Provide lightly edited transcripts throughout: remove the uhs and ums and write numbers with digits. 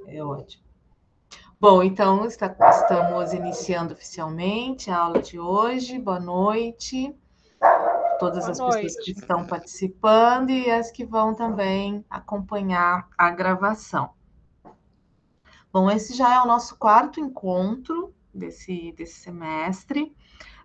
É ótimo. Bom, então estamos iniciando oficialmente a aula de hoje. Boa noite a todas as pessoas que estão participando e as que vão também acompanhar a gravação. Bom, esse já é o nosso quarto encontro desse semestre.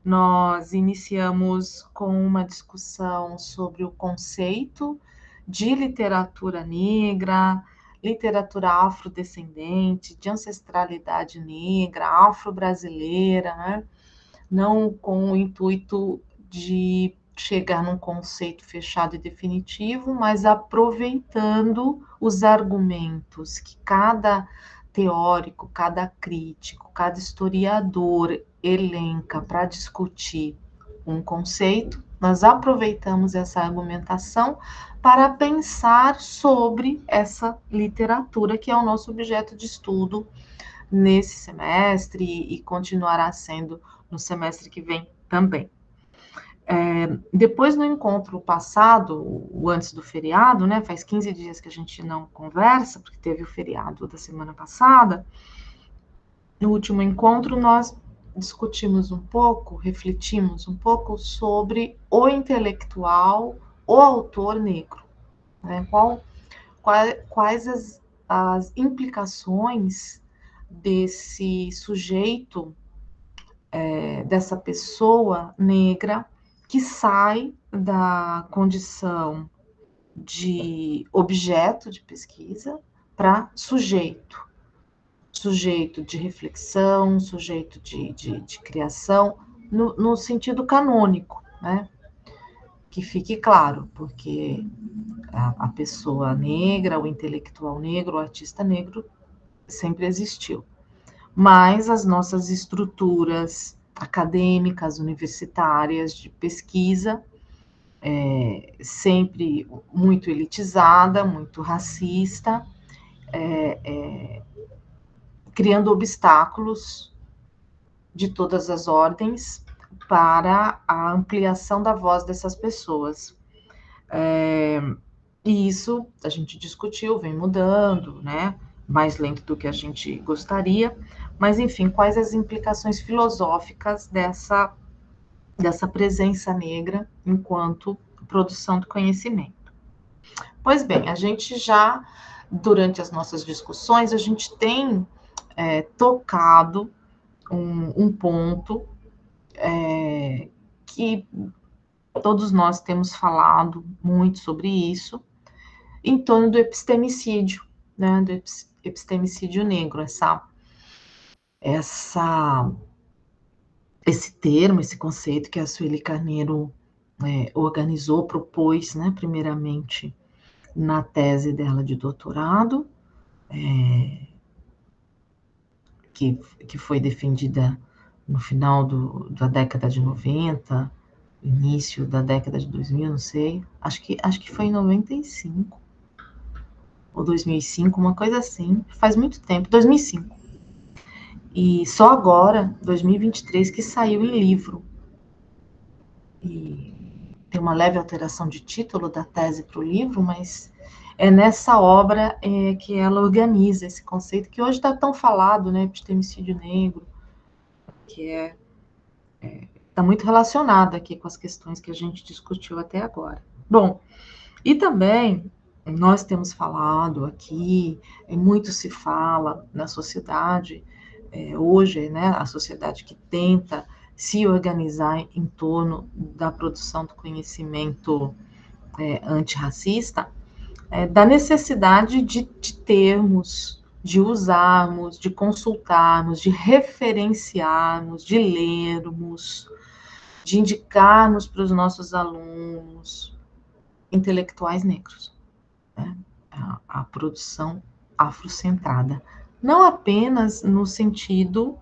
Nós iniciamos com uma discussão sobre o conceito de literatura negra, literatura afrodescendente, de ancestralidade negra, afro-brasileira, né? Não com o intuito de chegar num conceito fechado e definitivo, mas aproveitando os argumentos que cada teórico, cada crítico, cada historiador elenca para discutir um conceito, nós aproveitamos essa argumentação para pensar sobre essa literatura, que é o nosso objeto de estudo nesse semestre e continuará sendo no semestre que vem também. Depois, no encontro passado, o antes do feriado, né, faz 15 dias que a gente não conversa, porque teve o feriado da semana passada. No último encontro, nós discutimos um pouco, refletimos um pouco sobre o intelectual, o autor negro, né? Quais as implicações desse sujeito, dessa pessoa negra que sai da condição de objeto de pesquisa para sujeito de reflexão, sujeito de criação, no sentido canônico, né? Que fique claro, porque a pessoa negra, o intelectual negro, o artista negro sempre existiu. Mas as nossas estruturas acadêmicas, universitárias, de pesquisa, sempre muito elitizada, muito racista, criando obstáculos de todas as ordens para a ampliação da voz dessas pessoas. E isso a gente discutiu, vem mudando, né? Mais lento do que a gente gostaria, mas enfim, quais as implicações filosóficas dessa presença negra enquanto produção do conhecimento? Pois bem, a gente já, durante as nossas discussões, a gente tem tocado um ponto que todos nós temos falado muito sobre isso, em torno do epistemicídio, né, do epistemicídio negro, esse termo, esse conceito que a Sueli Carneiro organizou, propôs, né, primeiramente na tese dela de doutorado, que foi defendida no final da década de 90, início da década de 2000, não sei, acho que foi em 95, ou 2005, uma coisa assim, faz muito tempo, 2005. E só agora, 2023, que saiu em livro. E tem uma leve alteração de título da tese para o livro, mas é nessa obra que ela organiza esse conceito que hoje está tão falado, né, epistemicídio negro, que está muito relacionado aqui com as questões que a gente discutiu até agora. Bom, e também nós temos falado aqui, muito se fala na sociedade, hoje, né, a sociedade que tenta se organizar em torno da produção do conhecimento antirracista, da necessidade de termos, de usarmos, de consultarmos, de referenciarmos, de lermos, de indicarmos para os nossos alunos intelectuais negros, né? A produção afrocentrada. Não apenas no sentido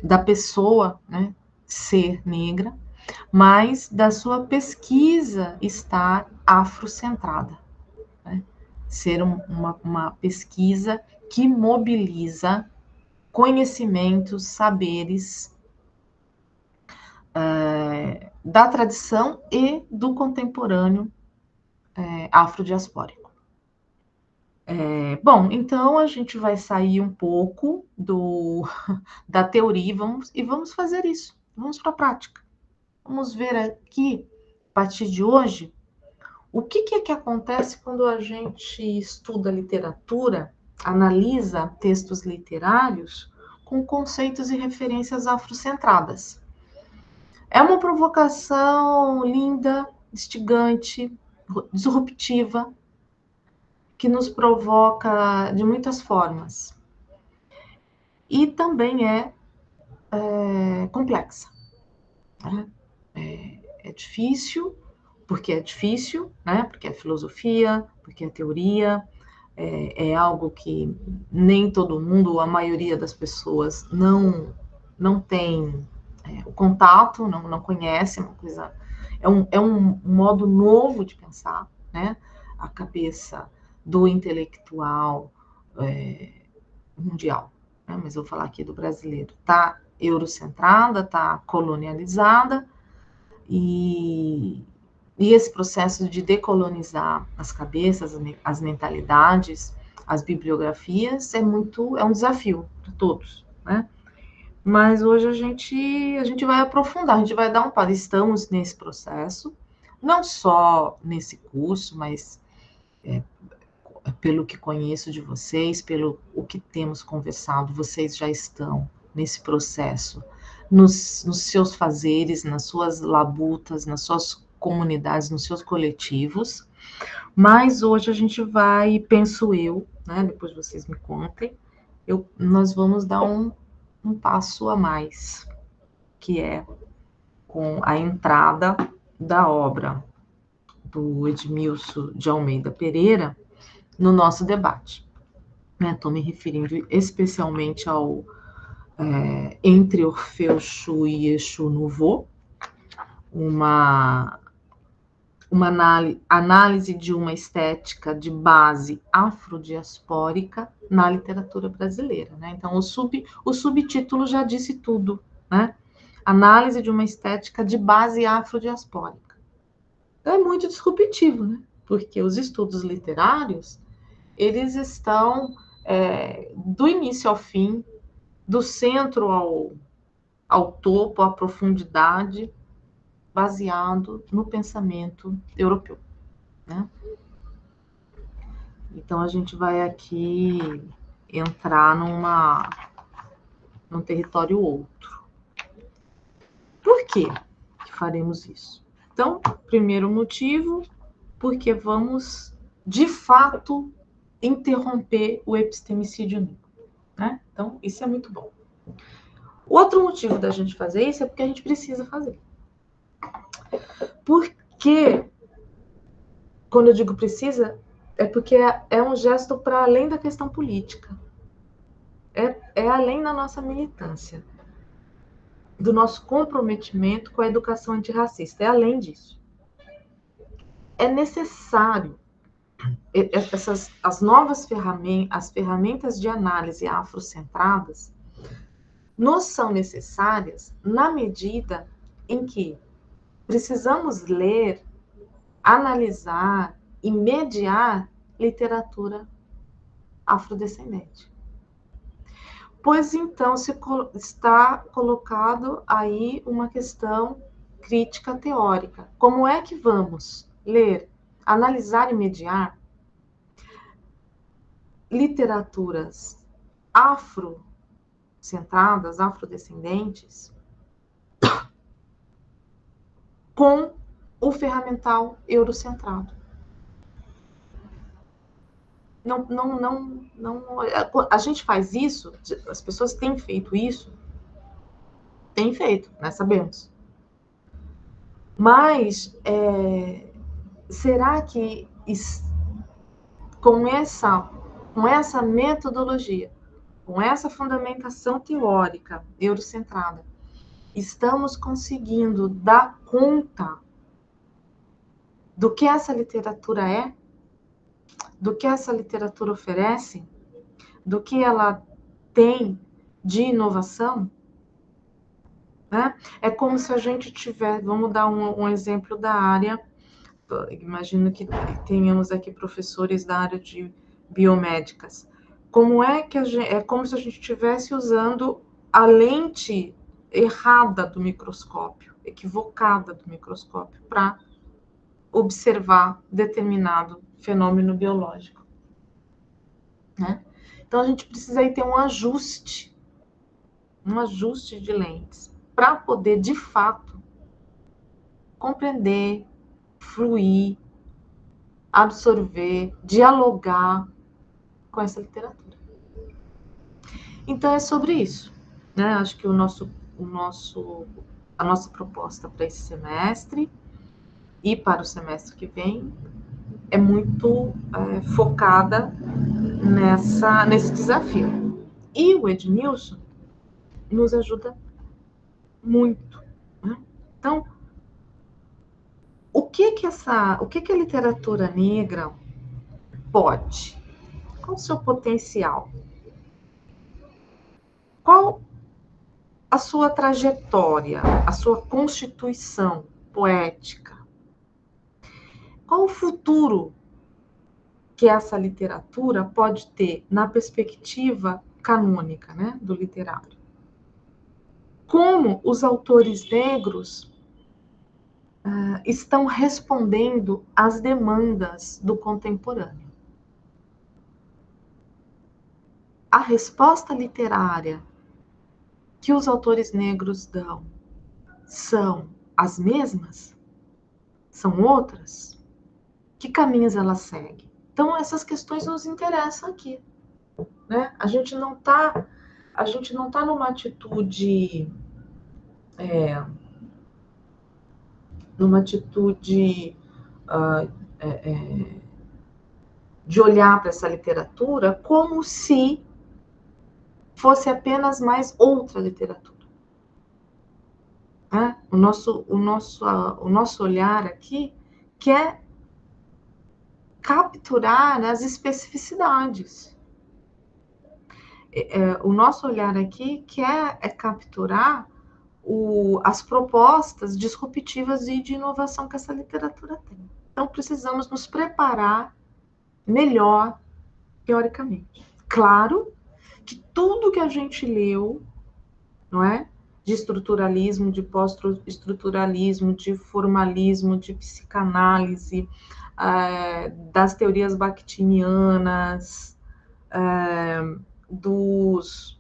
da pessoa, né, ser negra, mas da sua pesquisa estar afrocentrada, né? Ser uma pesquisa que mobiliza conhecimentos, saberes da tradição e do contemporâneo afrodiaspórico. Bom, então a gente vai sair um pouco da teoria e vamos fazer isso. Vamos para a prática. Vamos ver aqui, a partir de hoje, o que é que acontece quando a gente estuda literatura, analisa textos literários com conceitos e referências afrocentradas. É uma provocação linda, instigante, disruptiva, que nos provoca de muitas formas. E também é complexa. Né? É difícil, né? Porque é filosofia, porque é teoria, é algo que nem todo mundo, a maioria das pessoas não tem o contato, não conhece, uma coisa, é um modo novo de pensar, né? A cabeça do intelectual mundial, né? Mas eu vou falar aqui do brasileiro, tá eurocentrada, tá colonializada, e esse processo de decolonizar as cabeças, as mentalidades, as bibliografias é um desafio para todos, né? Mas hoje a gente vai aprofundar, a gente vai dar um passo. Estamos nesse processo, não só nesse curso, mas pelo que conheço de vocês, pelo o que temos conversado, vocês já estão nesse processo, nos seus fazeres, nas suas labutas, nas suas comunidades, nos seus coletivos. Mas hoje a gente vai, penso eu, né, depois vocês me contem, nós vamos dar um passo a mais, que é com a entrada da obra do Edmilson de Almeida Pereira no nosso debate. Estou me referindo especialmente ao Entre Orfeu Chu e Exu Nouveau, uma análise de uma estética de base afrodiaspórica na literatura brasileira. Né? Então, o subtítulo já disse tudo, né? Análise de uma estética de base afrodiaspórica. Então, é muito disruptivo, né? Porque os estudos literários, eles estão do início ao fim, do centro ao topo, à profundidade, baseado no pensamento europeu. Né? Então, a gente vai aqui entrar num território outro. Por que faremos isso? Então, primeiro motivo, porque vamos, de fato, interromper o epistemicídio negro. Né? Então, isso é muito bom. Outro motivo da gente fazer isso é porque a gente precisa fazer. Porque, quando eu digo precisa, é porque é um gesto para além da questão política. É além da nossa militância, do nosso comprometimento com a educação antirracista. É além disso. É necessário as novas ferramentas de análise afrocentradas nos são necessárias na medida em que precisamos ler, analisar e mediar literatura afrodescendente. Pois então está colocado aí uma questão crítica teórica. Como é que vamos ler, analisar e mediar literaturas afrocentradas, afrodescendentes, com o ferramental eurocentrado? Não, a gente faz isso, as pessoas têm feito isso, né, sabemos. Mas será que com essa metodologia, com essa fundamentação teórica eurocentrada, estamos conseguindo dar conta do que essa literatura é, do que essa literatura oferece, do que ela tem de inovação? Né? É como se a gente tivesse, vamos dar um exemplo da área, imagino que tenhamos aqui professores da área de biomédicas. Como é que é como se a gente estivesse usando a lente errada do microscópio, equivocada do microscópio, para observar determinado fenômeno biológico, né? Então, a gente precisa aí ter um ajuste de lentes, para poder, de fato, compreender, fluir, absorver, dialogar com essa literatura. Então, é sobre isso, né? Acho que a nossa proposta para esse semestre e para o semestre que vem é muito focada nesse desafio. E o Edmilson nos ajuda muito, né? Então, o que a literatura negra pode? Qual o seu potencial? Qual a sua trajetória, a sua constituição poética? Qual o futuro que essa literatura pode ter na perspectiva canônica, né, do literário? Como os autores negros estão respondendo às demandas do contemporâneo? A resposta literária que os autores negros dão são as mesmas? São outras? Que caminhos ela segue? Então, essas questões nos interessam aqui, né? A gente não tá numa atitude de olhar para essa literatura como se fosse apenas mais outra literatura. Né? O nosso olhar aqui quer capturar as especificidades. O nosso olhar aqui quer capturar as propostas disruptivas e de inovação que essa literatura tem. Então, precisamos nos preparar melhor, teoricamente. Claro que tudo que a gente leu, não é? De estruturalismo, de pós-estruturalismo, de formalismo, de psicanálise, das teorias bakhtinianas, dos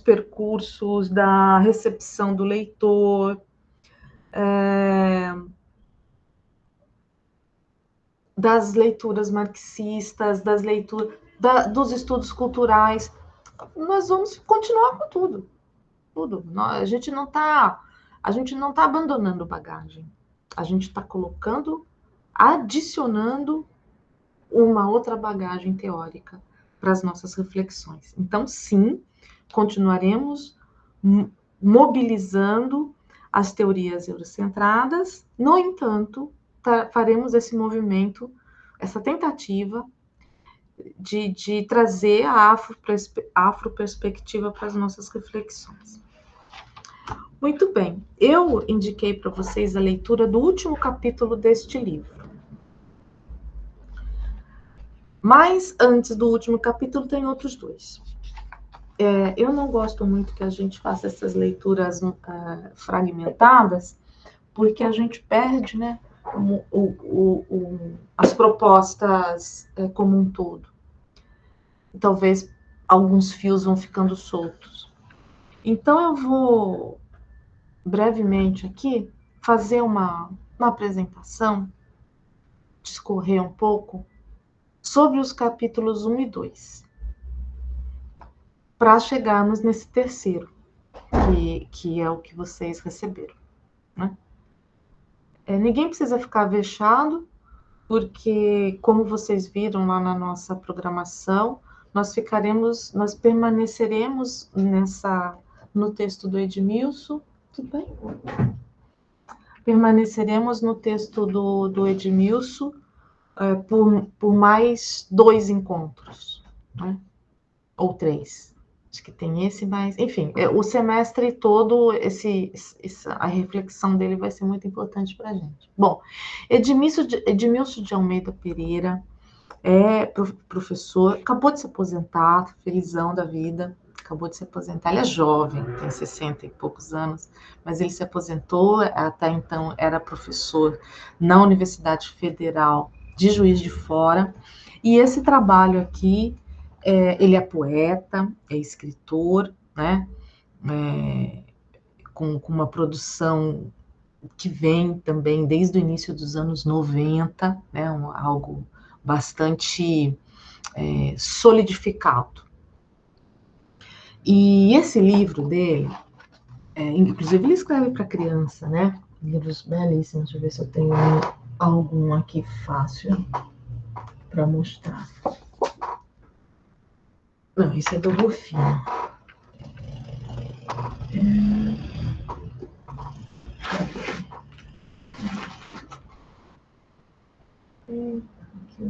percursos da recepção do leitor, das leituras marxistas, dos estudos culturais. Nós vamos continuar com tudo. A gente não está abandonando bagagem. A gente está adicionando uma outra bagagem teórica para as nossas reflexões. Então, sim, continuaremos mobilizando as teorias eurocentradas, no entanto, faremos esse movimento, essa tentativa de trazer a afroperspectiva para as nossas reflexões. Muito bem, eu indiquei para vocês a leitura do último capítulo deste livro. Mas antes do último capítulo tem outros dois. Eu não gosto muito que a gente faça essas leituras fragmentadas, porque a gente perde, né, as propostas como um todo. Talvez alguns fios vão ficando soltos. Então, eu vou brevemente aqui fazer uma apresentação, discorrer um pouco sobre os capítulos 1 e 2, para chegarmos nesse terceiro, que é o que vocês receberam, né? Ninguém precisa ficar vexado, porque, como vocês viram lá na nossa programação, nós permaneceremos no texto do Edmilson. Tudo bem? Permaneceremos no texto do Edmilson por mais 2 encontros, né? Ou 3. Acho que tem esse, mas, enfim, o semestre todo, a reflexão dele vai ser muito importante para a gente. Bom, Edmilson de Almeida Pereira é professor, acabou de se aposentar, felizão da vida, acabou de se aposentar. Ele é jovem, tem 60 e poucos anos, mas ele se aposentou, até então era professor na Universidade Federal de Juiz de Fora. E esse trabalho aqui, ele é poeta, é escritor, né? Com uma produção que vem também desde o início dos anos 90, né? Algo bastante solidificado. E esse livro dele, inclusive ele escreve para criança, né? Livros belíssimos. Deixa eu ver se eu tenho algum aqui fácil para mostrar. Não, esse é do Rufino. Aqui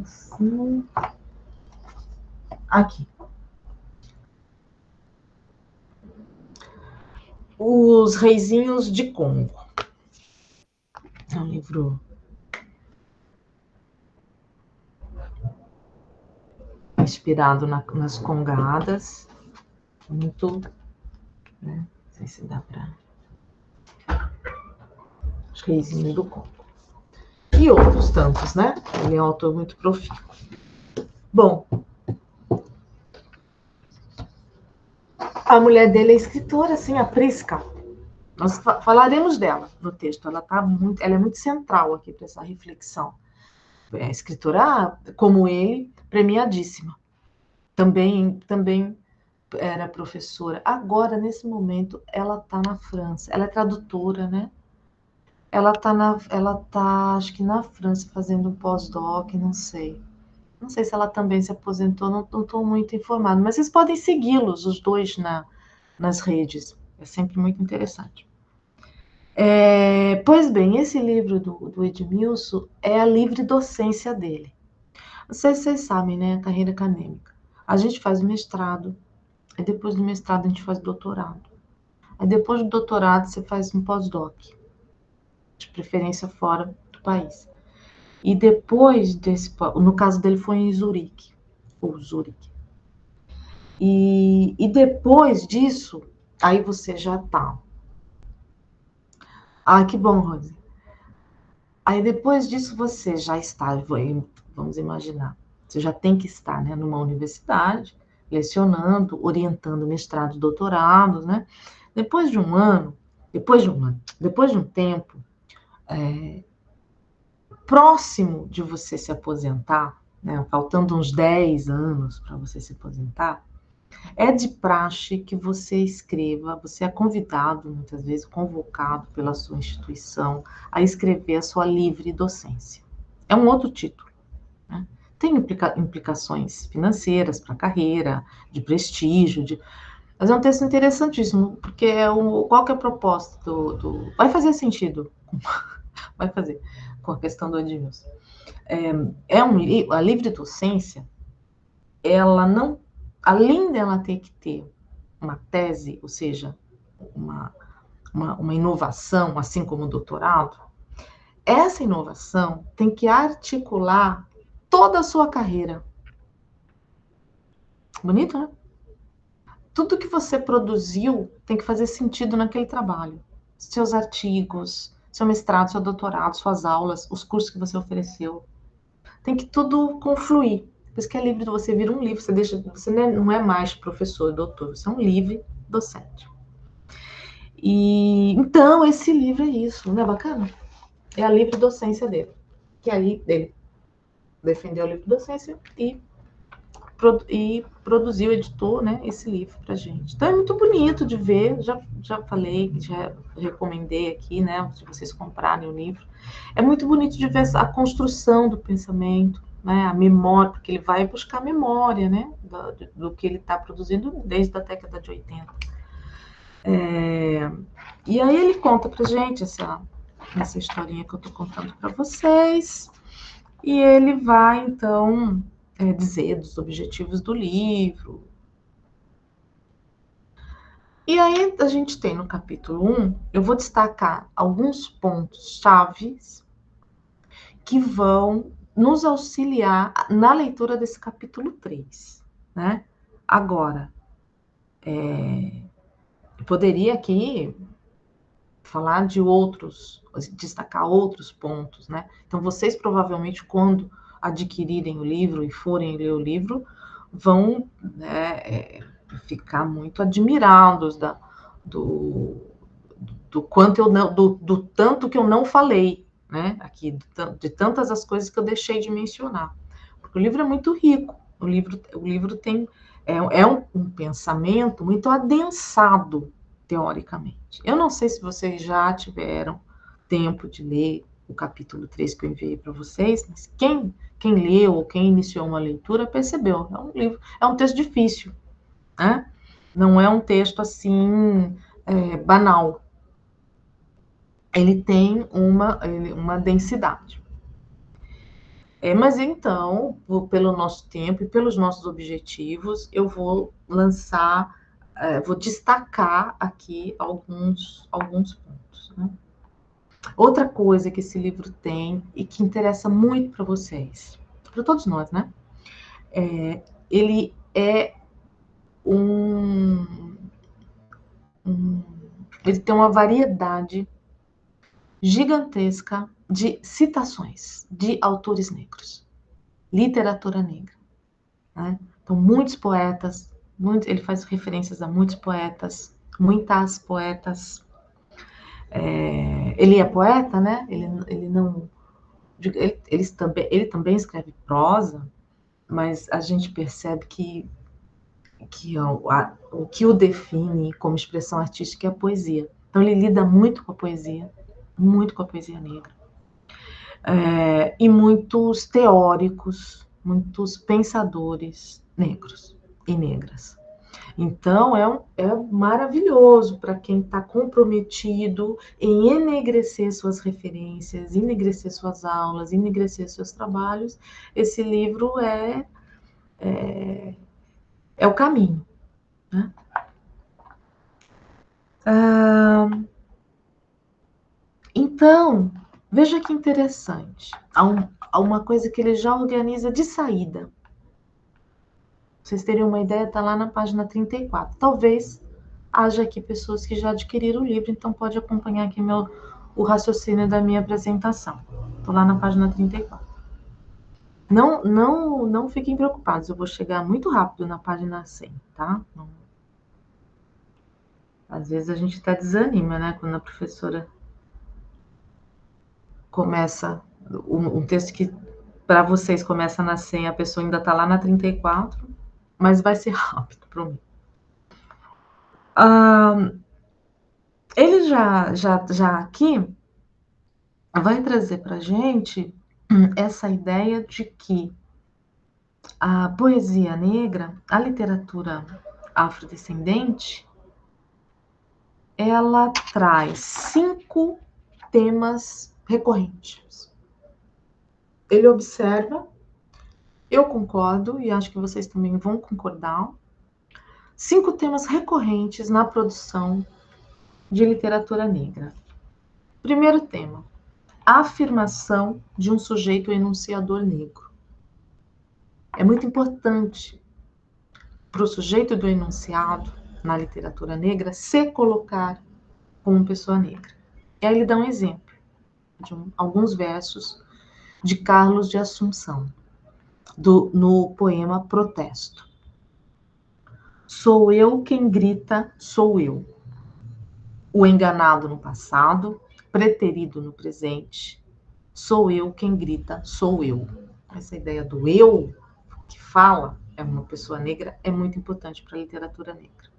assim. Aqui. Os Reizinhos de Congo. É um livro inspirado nas congadas. Muito, né? Não sei se dá para... Os Reizinhos do Congo. E outros tantos, né? Ele é um autor muito profícuo. Bom, a mulher dele é escritora, assim, a Prisca. Nós falaremos dela no texto. Ela é muito central aqui para essa reflexão. É escritora, como ele, premiadíssima. Também era professora. Agora, nesse momento, ela está na França. Ela é tradutora, né? Ela tá, acho que na França, fazendo um pós-doc, não sei. Não sei se ela também se aposentou, não estou muito informada. Mas vocês podem segui-los, os dois, nas redes. É sempre muito interessante. Pois bem, esse livro do Edmilson é a livre docência dele. Não sei se vocês sabem, né? A carreira acadêmica. A gente faz mestrado, aí depois do mestrado a gente faz doutorado. Aí depois do doutorado você faz um pós-doc, de preferência fora do país. E depois no caso dele foi em Zurique, ou Zurique. E depois disso, aí você já tá. Ah, que bom, Rose. Aí depois disso você já está, vamos imaginar, você já tem que estar, né, numa universidade, lecionando, orientando mestrado, doutorado, né? Depois de um tempo, próximo de você se aposentar, né, faltando uns 10 anos para você se aposentar, é de praxe que você escreva, você é convidado, muitas vezes convocado pela sua instituição, a escrever a sua livre docência. É um outro título, né? Tem implicações financeiras para a carreira, de prestígio, mas é um texto interessantíssimo, porque qual que é a proposta Vai fazer sentido, vai fazer, com a questão do Edmilson. A livre docência, ela não, além dela ter que ter uma tese, ou seja, uma inovação, assim como o doutorado, essa inovação tem que articular toda a sua carreira. Bonito, né? Tudo que você produziu tem que fazer sentido naquele trabalho. Seus artigos, seu mestrado, seu doutorado, suas aulas, os cursos que você ofereceu. Tem que tudo confluir. Por isso que é livre, você vira um livro, você não é mais professor, doutor, você é um livre docente. E então esse livro é isso, não é bacana? É a livre docência dele. Que aí ele defendeu a livre docência e produziu, editou, né, esse livro pra gente. Então é muito bonito de ver, já falei, já recomendei aqui, né, se vocês comprarem o livro. É muito bonito de ver a construção do pensamento, né, a memória, porque ele vai buscar memória, né, do que ele está produzindo desde a década de 80. E aí ele conta pra gente essa historinha que eu estou contando para vocês, e ele vai, então, dizer dos objetivos do livro. E aí a gente tem no capítulo 1, eu vou destacar alguns pontos chaves que vão nos auxiliar na leitura desse capítulo 3, né? Agora, eu poderia aqui falar de outros, destacar outros pontos, né? Então, vocês provavelmente, quando adquirirem o livro e forem ler o livro, vão, né, ficar muito admirados do quanto eu não, do tanto que eu não falei, né? Aqui, de tantas as coisas que eu deixei de mencionar. Porque o livro é muito rico, o livro tem um pensamento muito adensado, teoricamente. Eu não sei se vocês já tiveram tempo de ler o capítulo 3 que eu enviei para vocês, mas quem leu ou quem iniciou uma leitura percebeu. É um texto difícil, né? Não é um texto assim banal. Ele tem uma densidade. Mas então, pelo nosso tempo e pelos nossos objetivos, eu vou vou destacar aqui alguns pontos, né? Outra coisa que esse livro tem e que interessa muito para vocês, para todos nós, né? Ele é ele tem uma variedade gigantesca de citações de autores negros, literatura negra, né? Então, muitos poetas, ele faz referências a muitos poetas, muitas poetas. Ele é poeta, né? Ele não. Ele também escreve prosa, mas a gente percebe que o que o define como expressão artística é a poesia. Então, ele lida muito com a poesia negra. E muitos teóricos, muitos pensadores negros e negras. Então, é maravilhoso para quem está comprometido em enegrecer suas referências, enegrecer suas aulas, enegrecer seus trabalhos. Esse livro é o caminho, né? Então, veja que interessante. Há uma coisa que ele já organiza de saída. Pra vocês terem uma ideia, está lá na página 34. Talvez haja aqui pessoas que já adquiriram o livro, então pode acompanhar aqui o raciocínio da minha apresentação. Estou lá na página 34. Não fiquem preocupados, eu vou chegar muito rápido na página 100, tá? Às vezes a gente até desanima, né? Quando a professora começa um texto que para vocês começa na 100, a pessoa ainda está lá na 34, mas vai ser rápido, prometo. Ele já aqui vai trazer para a gente essa ideia de que a poesia negra, a literatura afrodescendente, ela traz 5 temas recorrentes. Ele observa, eu concordo, e acho que vocês também vão concordar, 5 temas recorrentes na produção de literatura negra. Primeiro tema, a afirmação de um sujeito enunciador negro. É muito importante para o sujeito do enunciado, na literatura negra, se colocar como pessoa negra. E aí ele dá um exemplo de alguns versos de Carlos de Assunção, no poema Protesto. Sou eu quem grita, sou eu. O enganado no passado, preterido no presente. Sou eu quem grita, sou eu. Essa ideia do eu que fala é uma pessoa negra é muito importante para a literatura negra.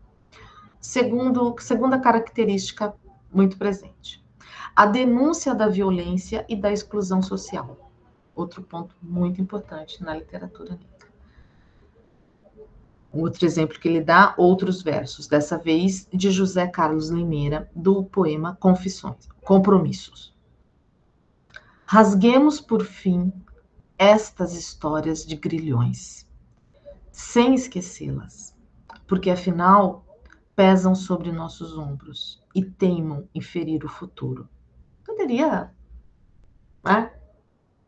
Segunda característica muito presente, a denúncia da violência e da exclusão social. Outro ponto muito importante na literatura negra. Outro exemplo que ele dá, outros versos, dessa vez de José Carlos Limeira, do poema Confissões, Compromissos. Rasguemos, por fim, estas histórias de grilhões, sem esquecê-las, porque afinal pesam sobre nossos ombros e teimam em ferir o futuro. Poderia, né,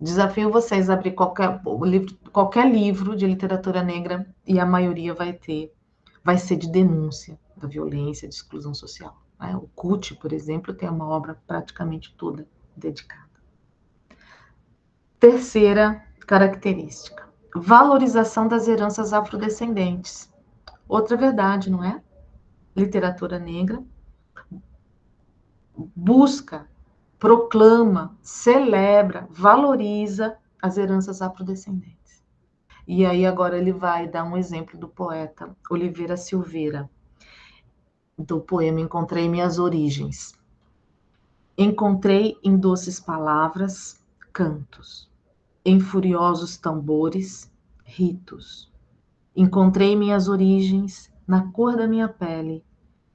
Desafio vocês a abrir qualquer livro de literatura negra e a maioria vai ser de denúncia da violência, de exclusão social. Né? O CUT, por exemplo, tem uma obra praticamente toda dedicada. Terceira característica, valorização das heranças afrodescendentes. Outra verdade, não é? Literatura negra busca, proclama, celebra, valoriza as heranças afrodescendentes. E aí agora ele vai dar um exemplo do poeta Oliveira Silveira, do poema Encontrei Minhas Origens. Encontrei em doces palavras cantos, em furiosos tambores ritos. Encontrei minhas origens na cor da minha pele,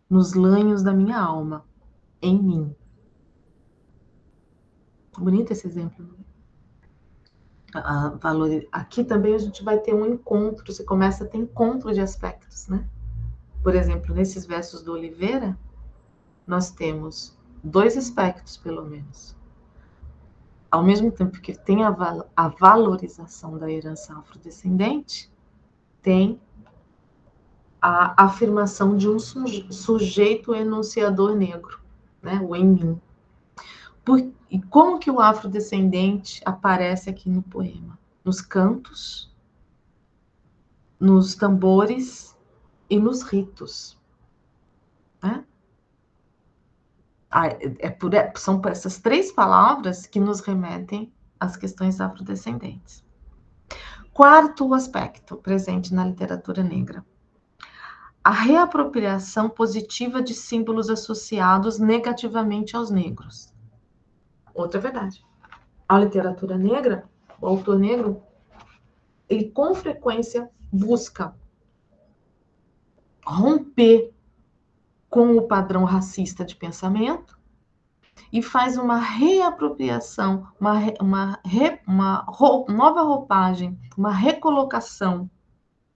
nos lanhos da minha alma, em mim. Bonito esse exemplo. Aqui também a gente vai ter um encontro, você começa a ter encontro de aspectos, né? Por exemplo, nesses versos do Oliveira, nós temos 2 aspectos, pelo menos. Ao mesmo tempo que tem a valorização da herança afrodescendente, tem a afirmação de um sujeito enunciador negro, né? O em mim. E como que o afrodescendente aparece aqui no poema? Nos cantos, nos tambores e nos ritos. Né? São essas 3 palavras que nos remetem às questões afrodescendentes. Quarto aspecto presente na literatura negra. A reapropriação positiva de símbolos associados negativamente aos negros. Outra verdade. A literatura negra, o autor negro, ele com frequência busca romper com o padrão racista de pensamento e faz uma reapropriação, uma nova roupagem, uma recolocação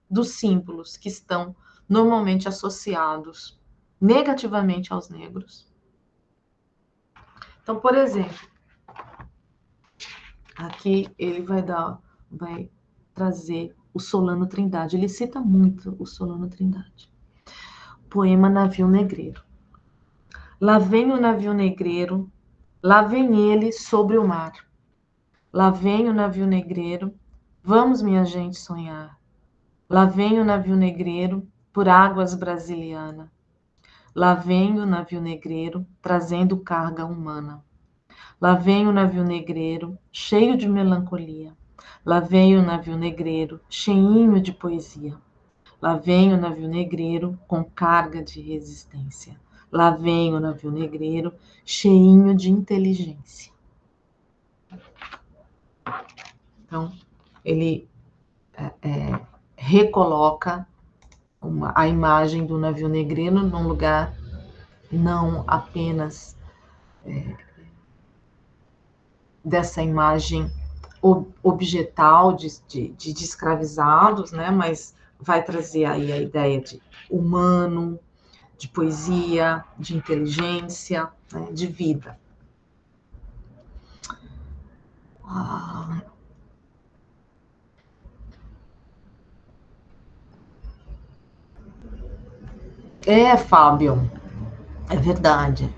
dos símbolos que estão normalmente associados negativamente aos negros. Então, por exemplo, aqui ele vai trazer o Solano Trindade. Ele cita muito o Solano Trindade. Poema Navio Negreiro. Lá vem o navio negreiro, lá vem ele sobre o mar. Lá vem o navio negreiro, vamos, minha gente, sonhar. Lá vem o navio negreiro por águas brasilianas. Lá vem o navio negreiro trazendo carga humana. Lá vem o navio negreiro cheio de melancolia. Lá vem o navio negreiro cheinho de poesia. Lá vem o navio negreiro com carga de resistência. Lá vem o navio negreiro cheinho de inteligência. Então, ele recoloca a imagem do navio negreiro num lugar não apenas dessa imagem objetal de escravizados, né? Mas vai trazer aí a ideia de humano, de poesia, de inteligência, né? De vida. Fábio, é verdade.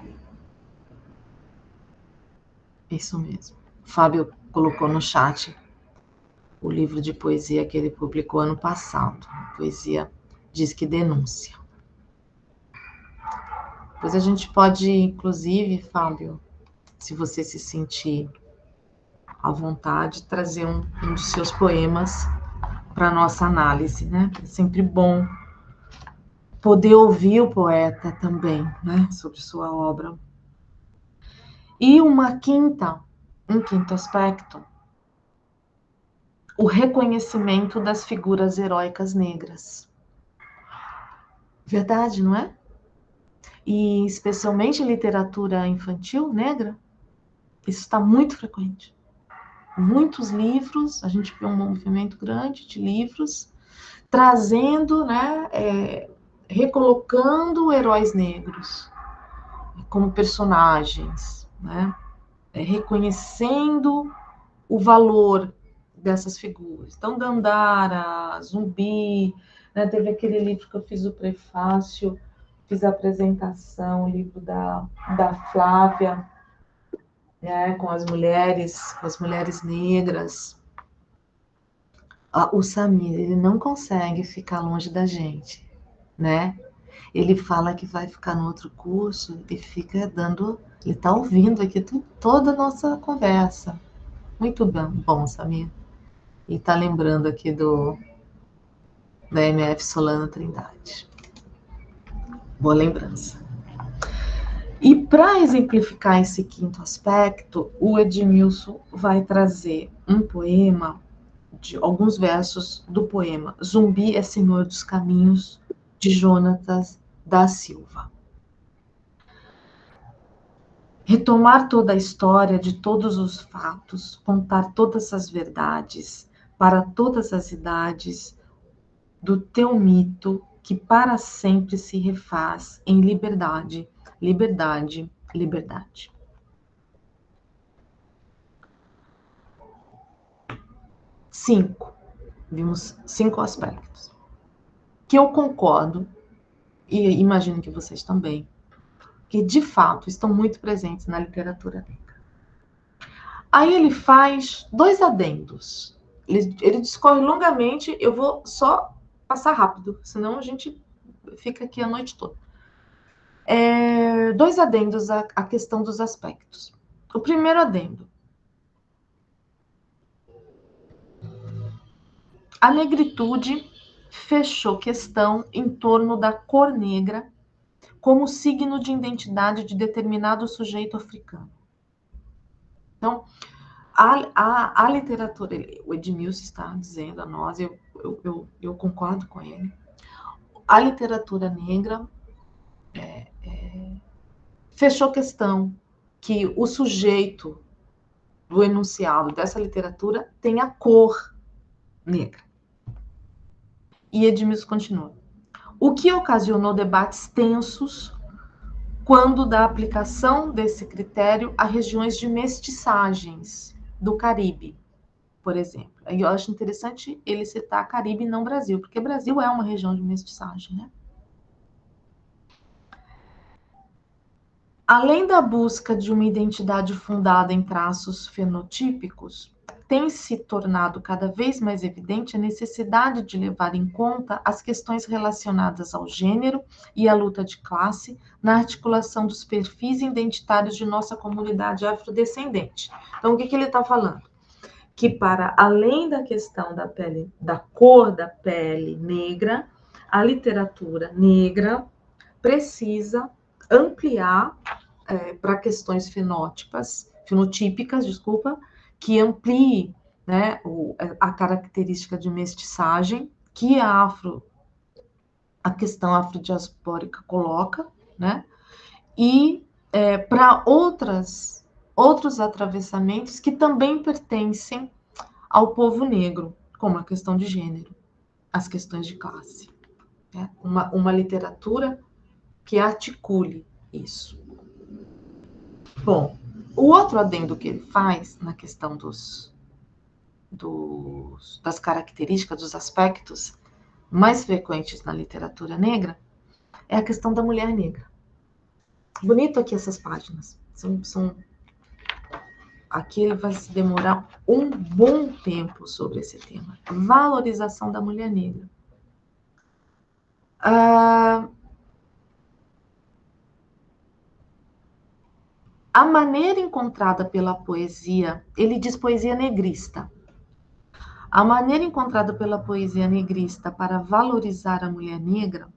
Isso mesmo. Fábio colocou no chat o livro de poesia que ele publicou ano passado. Poesia diz que denúncia. Pois a gente pode, inclusive, Fábio, se você se sentir à vontade, trazer um dos seus poemas para nossa análise, né? É sempre bom poder ouvir o poeta também, né? Sobre sua obra. E um quinto aspecto, o reconhecimento das figuras heróicas negras. Verdade, não é? E especialmente em literatura infantil negra, isso está muito frequente. Muitos livros, a gente vê um movimento grande de livros trazendo, né, recolocando heróis negros como personagens, né, reconhecendo o valor dessas figuras. Então, Dandara, Zumbi, né? Teve aquele livro que eu fiz o prefácio, fiz a apresentação, o livro da Flávia, né? Com as mulheres negras. O Samir, ele não consegue ficar longe da gente, né? Ele fala que vai ficar no outro curso e fica dando... Ele está ouvindo aqui toda a nossa conversa. Muito bom, Samir. E está lembrando aqui da MF Solano Trindade. Boa lembrança. E para exemplificar esse quinto aspecto, o Edmilson vai trazer um poema, de alguns versos do poema Zumbi é Senhor dos Caminhos, de Jonatas da Silva. Retomar toda a história de todos os fatos, contar todas as verdades, para todas as idades, do teu mito, que para sempre se refaz em liberdade, liberdade, liberdade. Vimos 5 aspectos que eu concordo, e imagino que vocês também, que de fato estão muito presentes na literatura negra. Aí ele faz 2 adendos. Ele discorre longamente, eu vou só passar rápido, senão a gente fica aqui a noite toda. 2 adendos à questão dos aspectos. O primeiro adendo. A negritude fechou questão em torno da cor negra como signo de identidade de determinado sujeito africano. Então, a literatura, o Edmilson está dizendo a nós, eu concordo com ele, a literatura negra fechou questão que o sujeito do enunciado dessa literatura tem a cor negra. E Edmilson continua. O que ocasionou debates tensos quando da aplicação desse critério a regiões de mestiçagens do Caribe, por exemplo. Eu acho interessante ele citar Caribe e não Brasil, porque Brasil é uma região de mestiçagem, né? Além da busca de uma identidade fundada em traços fenotípicos, tem se tornado cada vez mais evidente a necessidade de levar em conta as questões relacionadas ao gênero e à luta de classe na articulação dos perfis identitários de nossa comunidade afrodescendente. Então, o que ele está falando? Que para além da questão da pele, da cor da pele negra, a literatura negra precisa ampliar para questões fenotípicas, que amplie, né, a característica de mestiçagem que a questão afrodiaspórica coloca, né, e para outros atravessamentos que também pertencem ao povo negro, como a questão de gênero, as questões de classe. Né? Uma literatura que articule isso. Bom, o outro adendo que ele faz na questão das características, dos aspectos mais frequentes na literatura negra, é a questão da mulher negra. Bonito aqui essas páginas. Aqui ele vai se demorar um bom tempo sobre esse tema. Valorização da mulher negra. A maneira encontrada pela poesia, ele diz poesia negrista. A maneira encontrada pela poesia negrista para valorizar a mulher negra,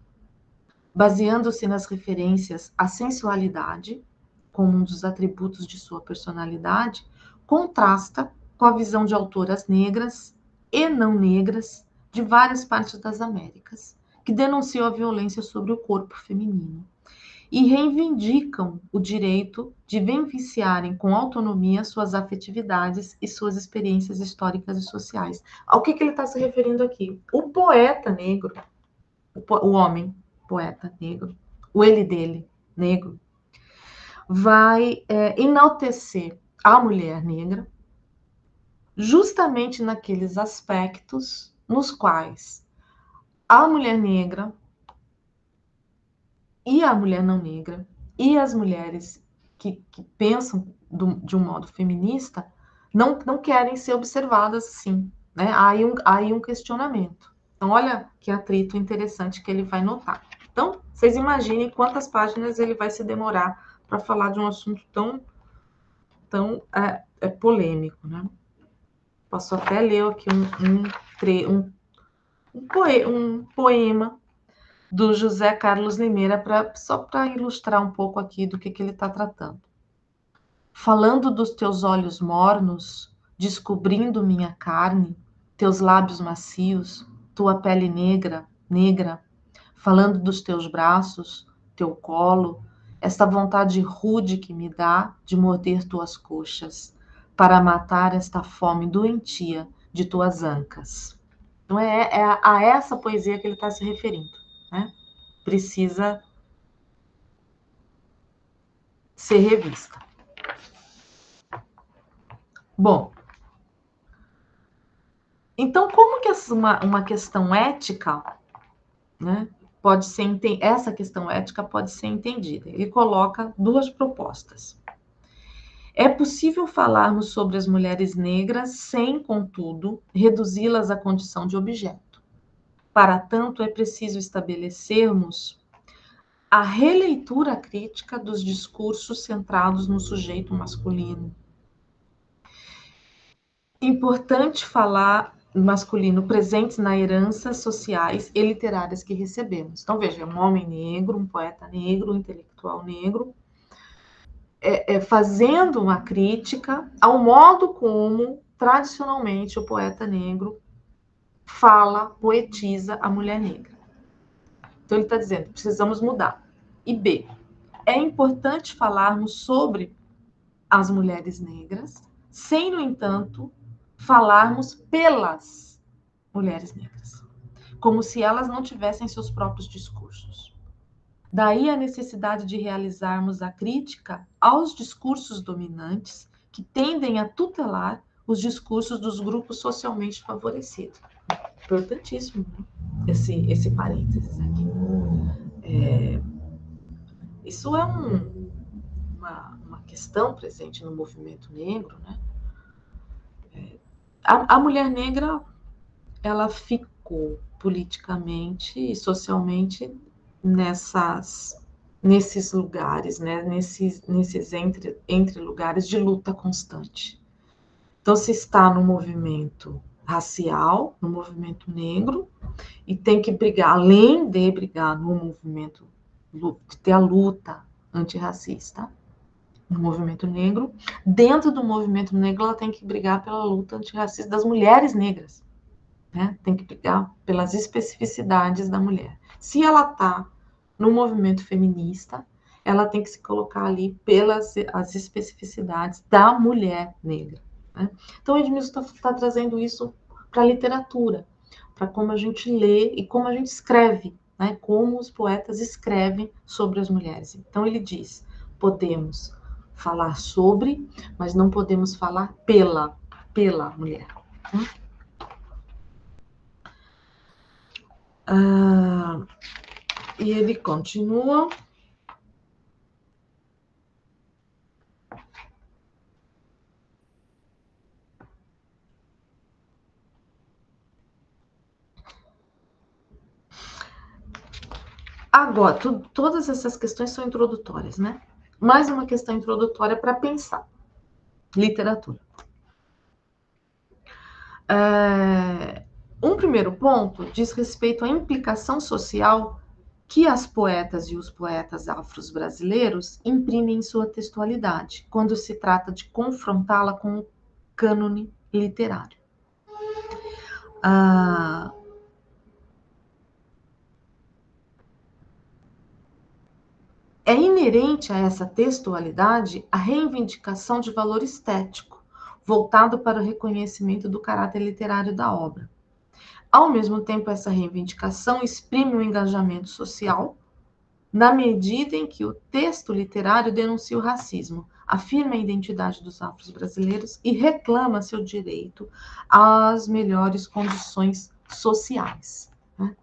baseando-se nas referências à sensualidade, como um dos atributos de sua personalidade, contrasta com a visão de autoras negras e não negras de várias partes das Américas, que denunciam a violência sobre o corpo feminino e reivindicam o direito de vivenciarem com autonomia suas afetividades e suas experiências históricas e sociais. Ao que ele está se referindo aqui? O poeta negro, o homem poeta negro, o ele dele negro, vai enaltecer a mulher negra justamente naqueles aspectos nos quais a mulher negra e a mulher não negra e as mulheres que pensam de um modo feminista não querem ser observadas assim, né? Aí um questionamento. Então, olha que atrito interessante que ele vai notar. Então, vocês imaginem quantas páginas ele vai se demorar para falar de um assunto tão polêmico, né? Posso até ler aqui um poema do José Carlos Limeira, só para ilustrar um pouco aqui do que ele está tratando. Falando dos teus olhos mornos, descobrindo minha carne, teus lábios macios, tua pele negra, negra, falando dos teus braços, teu colo, esta vontade rude que me dá de morder tuas coxas, para matar esta fome doentia de tuas ancas. Então é a essa poesia que ele está se referindo, né? Precisa ser revista. Bom, então como que uma questão ética, né, essa questão ética pode ser entendida? Ele coloca duas propostas. É possível falarmos sobre as mulheres negras sem, contudo, reduzi-las à condição de objeto. Para tanto, é preciso estabelecermos a releitura crítica dos discursos centrados no sujeito masculino. Importante falar masculino presentes na heranças sociais e literárias que recebemos. Então, veja, um homem negro, um poeta negro, um intelectual negro, fazendo uma crítica ao modo como, tradicionalmente, o poeta negro fala, poetiza a mulher negra. Então, ele está dizendo, precisamos mudar. E B, é importante falarmos sobre as mulheres negras, sem, no entanto, falarmos pelas mulheres negras, como se elas não tivessem seus próprios discursos. Daí a necessidade de realizarmos a crítica aos discursos dominantes que tendem a tutelar os discursos dos grupos socialmente favorecidos. Importantíssimo, né? Esse parênteses aqui. Isso é uma questão presente no movimento negro, né? A mulher negra, ela ficou politicamente e socialmente nesses lugares, né? nesses entre lugares de luta constante. Então, se está no movimento racial, no movimento negro, e tem que brigar, além de brigar no movimento, de ter a luta antirracista, no movimento negro, dentro do movimento negro ela tem que brigar pela luta antirracista das mulheres negras, né? Tem que brigar pelas especificidades da mulher. Se ela está no movimento feminista, ela tem que se colocar ali pelas as especificidades da mulher negra, né? Então, o Edmilson está trazendo isso para a literatura, para como a gente lê e como a gente escreve, né? Como os poetas escrevem sobre as mulheres. Então, ele diz, podemos falar sobre, mas não podemos falar pela mulher. E ele continua. Agora, todas essas questões são introdutórias, né? Mais uma questão introdutória para pensar. Literatura. Um primeiro ponto diz respeito à implicação social que as poetas e os poetas afros brasileiros imprimem em sua textualidade, quando se trata de confrontá-la com o cânone literário. É inerente a essa textualidade a reivindicação de valor estético, voltado para o reconhecimento do caráter literário da obra. Ao mesmo tempo, essa reivindicação exprime o engajamento social na medida em que o texto literário denuncia o racismo, afirma a identidade dos afro-brasileiros e reclama seu direito às melhores condições sociais. Né?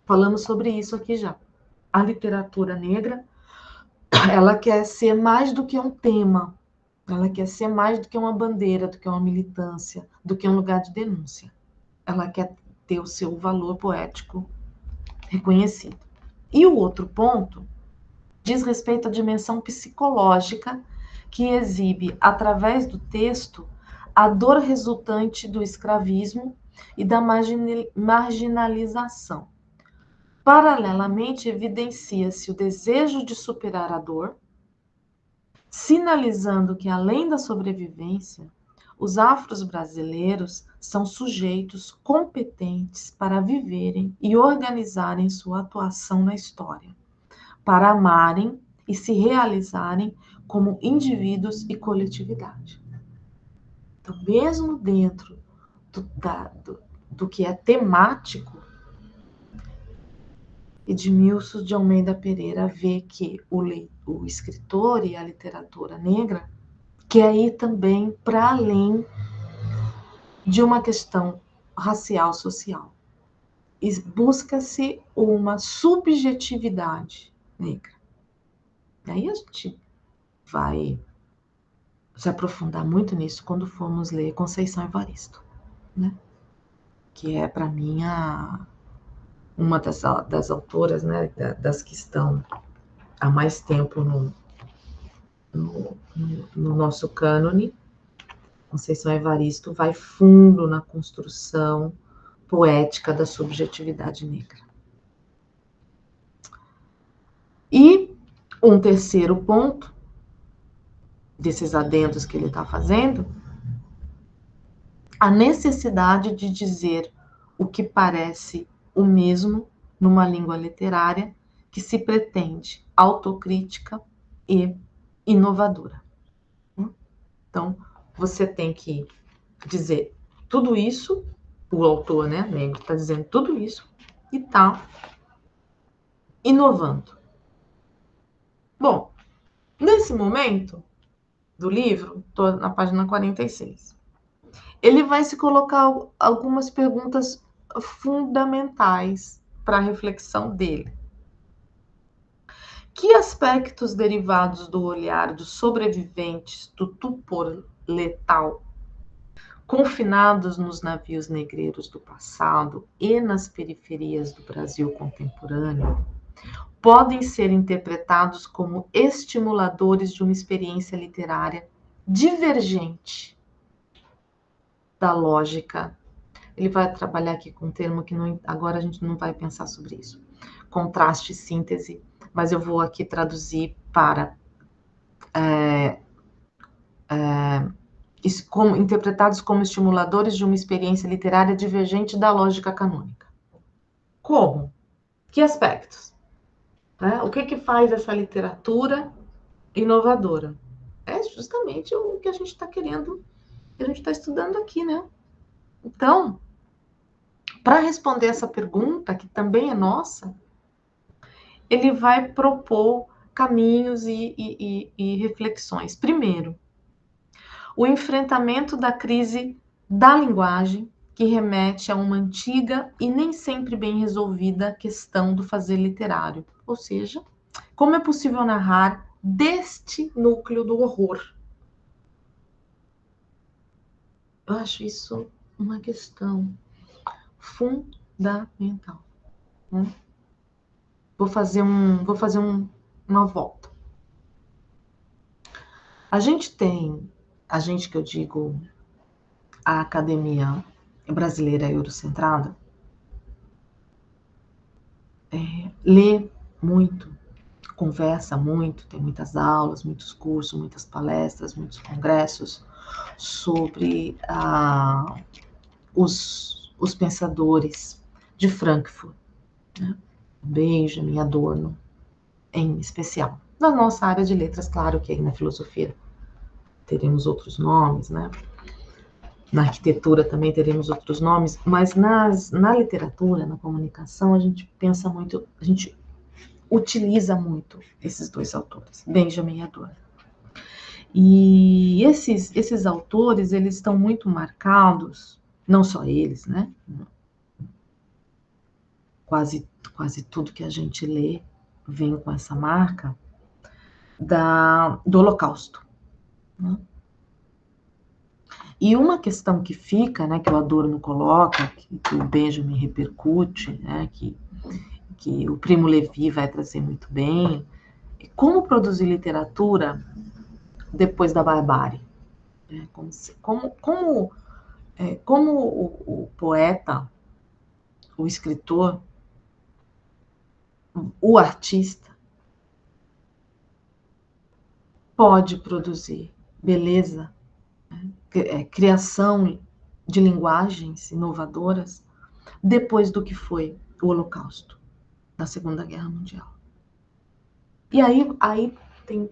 Falamos sobre isso aqui já. A literatura negra, ela quer ser mais do que um tema, ela quer ser mais do que uma bandeira, do que uma militância, do que um lugar de denúncia. Ela quer ter o seu valor poético reconhecido. E o outro ponto diz respeito à dimensão psicológica que exibe, através do texto, a dor resultante do escravismo e da marginalização. Paralelamente, evidencia-se o desejo de superar a dor, sinalizando que, além da sobrevivência, os afro-brasileiros são sujeitos competentes para viverem e organizarem sua atuação na história, para amarem e se realizarem como indivíduos e coletividade. Então, mesmo dentro do que é temático, Edmilson de Almeida Pereira vê que o escritor e a literatura negra quer ir também para além de uma questão racial, social. E busca-se uma subjetividade negra. E aí a gente vai se aprofundar muito nisso quando formos ler Conceição Evaristo, né? Que é, para mim, uma das autoras, né, das que estão há mais tempo no nosso cânone. Conceição Evaristo vai fundo na construção poética da subjetividade negra. E um terceiro ponto desses adendos que ele está fazendo, a necessidade de dizer o que parece o mesmo numa língua literária que se pretende autocrítica e inovadora. Então, você tem que dizer tudo isso, o autor, né, negro, está dizendo tudo isso e está inovando. Bom, nesse momento do livro, estou na página 46, ele vai se colocar algumas perguntas fundamentais para a reflexão dele. Que aspectos derivados do olhar dos sobreviventes do Tupor letal, confinados nos navios negreiros do passado e nas periferias do Brasil contemporâneo, podem ser interpretados como estimuladores de uma experiência literária divergente da lógica? Ele vai trabalhar aqui com um termo que não, agora a gente não vai pensar sobre isso. Contraste e síntese, mas eu vou aqui traduzir para interpretados como estimuladores de uma experiência literária divergente da lógica canônica. Como? Que aspectos? O que faz essa literatura inovadora? É justamente o que a gente está querendo, que a gente está estudando aqui, né? Então, para responder essa pergunta, que também é nossa, ele vai propor caminhos e reflexões. Primeiro, o enfrentamento da crise da linguagem, que remete a uma antiga e nem sempre bem resolvida questão do fazer literário. Ou seja, como é possível narrar deste núcleo do horror? Eu acho isso uma questão fundamental. Vou fazer uma volta. A gente que eu digo, a Academia Brasileira Eurocentrada, lê muito, conversa muito, tem muitas aulas, muitos cursos, muitas palestras, muitos congressos sobre os pensadores de Frankfurt, né? Benjamin, Adorno, em especial. Na nossa área de letras, claro que aí na filosofia teremos outros nomes, né? Na arquitetura também teremos outros nomes, mas na literatura, na comunicação, a gente pensa muito, a gente utiliza muito esses dois autores, Benjamin e Adorno. E esses autores, eles estão muito marcados, não só eles, né? Quase tudo que a gente lê vem com essa marca do Holocausto. Né? E uma questão que fica, né, que o Adorno coloca, que o Benjamin repercute, né, que o Primo Levi vai trazer muito bem, é como produzir literatura depois da barbárie. Né? Como o poeta, o escritor, o artista pode produzir beleza, né? Criação de linguagens inovadoras depois do que foi o Holocausto, da Segunda Guerra Mundial. E aí tem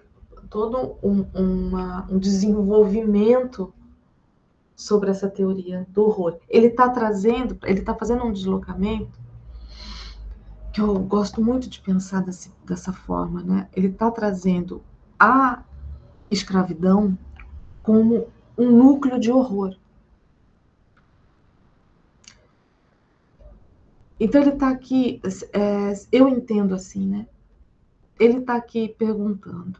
todo um desenvolvimento sobre essa teoria do horror. Ele está fazendo um deslocamento que eu gosto muito de pensar dessa forma, né? Ele está trazendo a escravidão como um núcleo de horror. Então ele está aqui, eu entendo assim, né? Ele está aqui perguntando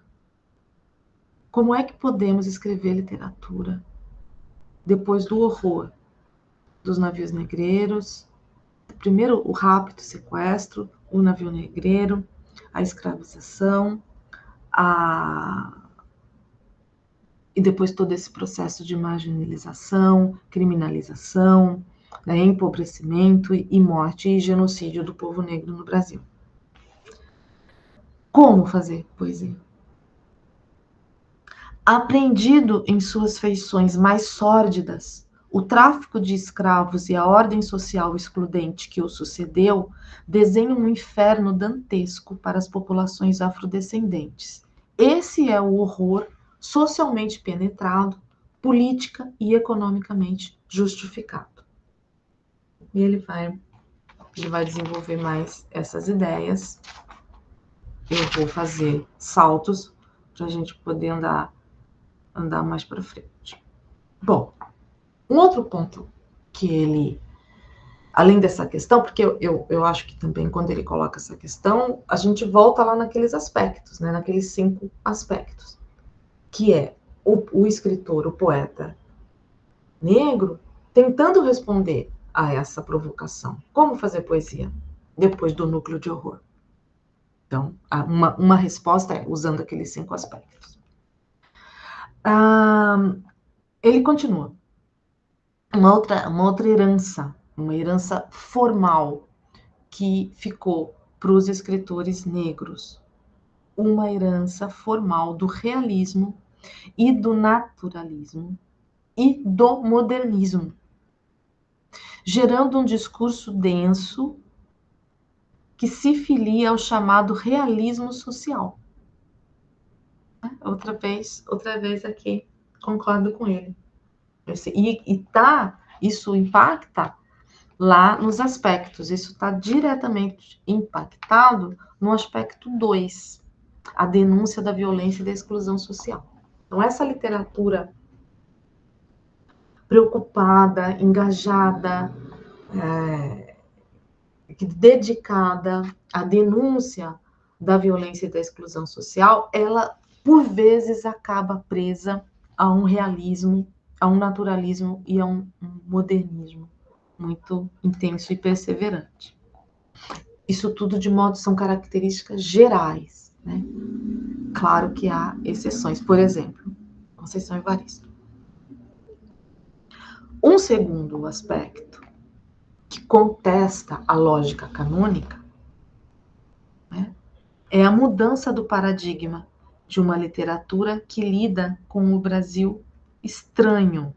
como é que podemos escrever literatura depois do horror dos navios negreiros, primeiro o rapto, o sequestro, o navio negreiro, a escravização, e depois todo esse processo de marginalização, criminalização, né, empobrecimento e morte e genocídio do povo negro no Brasil. Como fazer poesia? Aprendido em suas feições mais sórdidas, o tráfico de escravos e a ordem social excludente que o sucedeu desenham um inferno dantesco para as populações afrodescendentes. Esse é o horror socialmente penetrado, política e economicamente justificado. E ele vai desenvolver mais essas ideias. Eu vou fazer saltos para a gente poder andar mais para frente. Bom, um outro ponto que ele, além dessa questão, porque eu acho que também quando ele coloca essa questão, a gente volta lá naqueles aspectos, né, naqueles 5 aspectos, que é o escritor, o poeta negro, tentando responder a essa provocação. Como fazer poesia depois do núcleo de horror? Então, uma resposta é usando aqueles 5 aspectos. Ele continua. Uma outra herança, uma herança formal que ficou para os escritores negros. Uma herança formal do realismo e do naturalismo e do modernismo, gerando um discurso denso que se filia ao chamado realismo social. Outra vez aqui, concordo com ele. Isso impacta lá nos aspectos, isso está diretamente impactado no aspecto 2, a denúncia da violência e da exclusão social. Então, essa literatura preocupada, engajada, dedicada à denúncia da violência e da exclusão social, ela, por vezes, acaba presa a um realismo, a um naturalismo e a um modernismo muito intenso e perseverante. Isso tudo são características gerais, né? Claro que há exceções, por exemplo, Conceição Evaristo. Um segundo aspecto que contesta a lógica canônica, né, é a mudança do paradigma de uma literatura que lida com o Brasil estranho.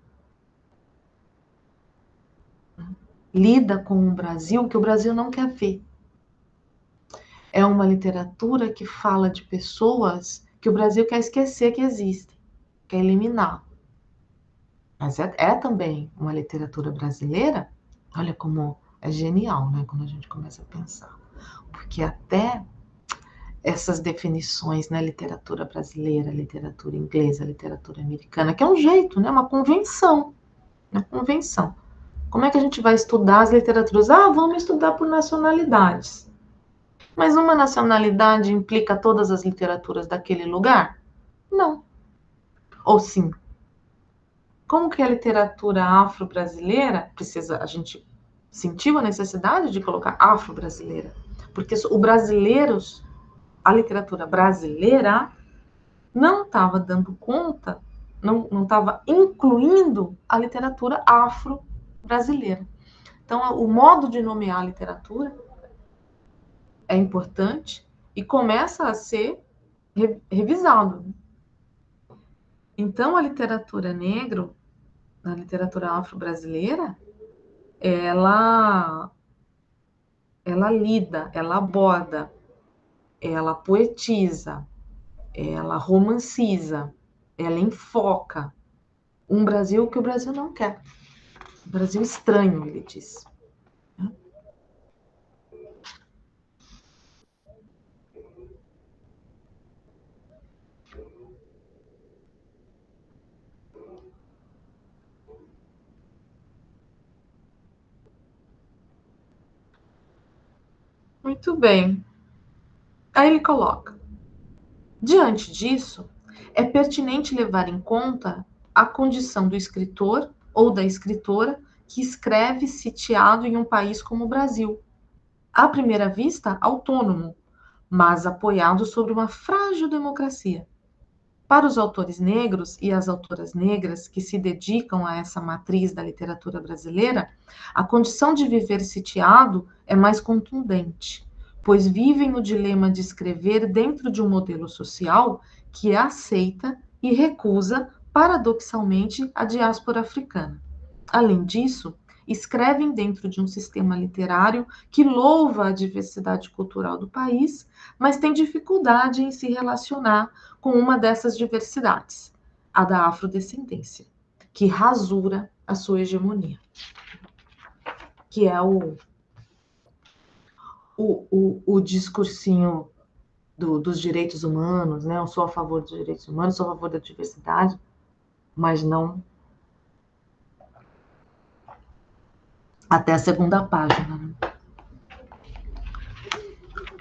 Lida com um Brasil que o Brasil não quer ver. É uma literatura que fala de pessoas que o Brasil quer esquecer que existem, quer eliminar. Mas é também uma literatura brasileira, olha como é genial, né, quando a gente começa a pensar. Porque até essas definições, né? Literatura brasileira, literatura inglesa, literatura americana, que é um jeito, né? Uma convenção. Uma convenção. Como é que a gente vai estudar as literaturas? Ah, vamos estudar por nacionalidades. Mas uma nacionalidade implica todas as literaturas daquele lugar? Não. Ou sim? Como que a literatura afro-brasileira precisa, a gente sentiu a necessidade de colocar afro-brasileira, porque o brasileiros, a literatura brasileira não estava dando conta, não estava incluindo a literatura afro-brasileira. Então, o modo de nomear a literatura é importante e começa a ser revisado. Então, a literatura negro, a literatura afro-brasileira, ela lida, ela aborda, ela poetiza, ela romanciza, ela enfoca um Brasil que o Brasil não quer. Um Brasil estranho, ele diz. Muito bem. Aí ele coloca: diante disso, é pertinente levar em conta a condição do escritor ou da escritora que escreve sitiado em um país como o Brasil, à primeira vista autônomo, mas apoiado sobre uma frágil democracia. Para os autores negros e as autoras negras que se dedicam a essa matriz da literatura brasileira, a condição de viver sitiado é mais contundente, pois vivem o dilema de escrever dentro de um modelo social que aceita e recusa, paradoxalmente, a diáspora africana. Além disso, escrevem dentro de um sistema literário que louva a diversidade cultural do país, mas tem dificuldade em se relacionar com uma dessas diversidades, a da afrodescendência, que rasura a sua hegemonia, que é o discursinho dos direitos humanos, né? Eu sou a favor dos direitos humanos, sou a favor da diversidade, mas não até a segunda página. Né?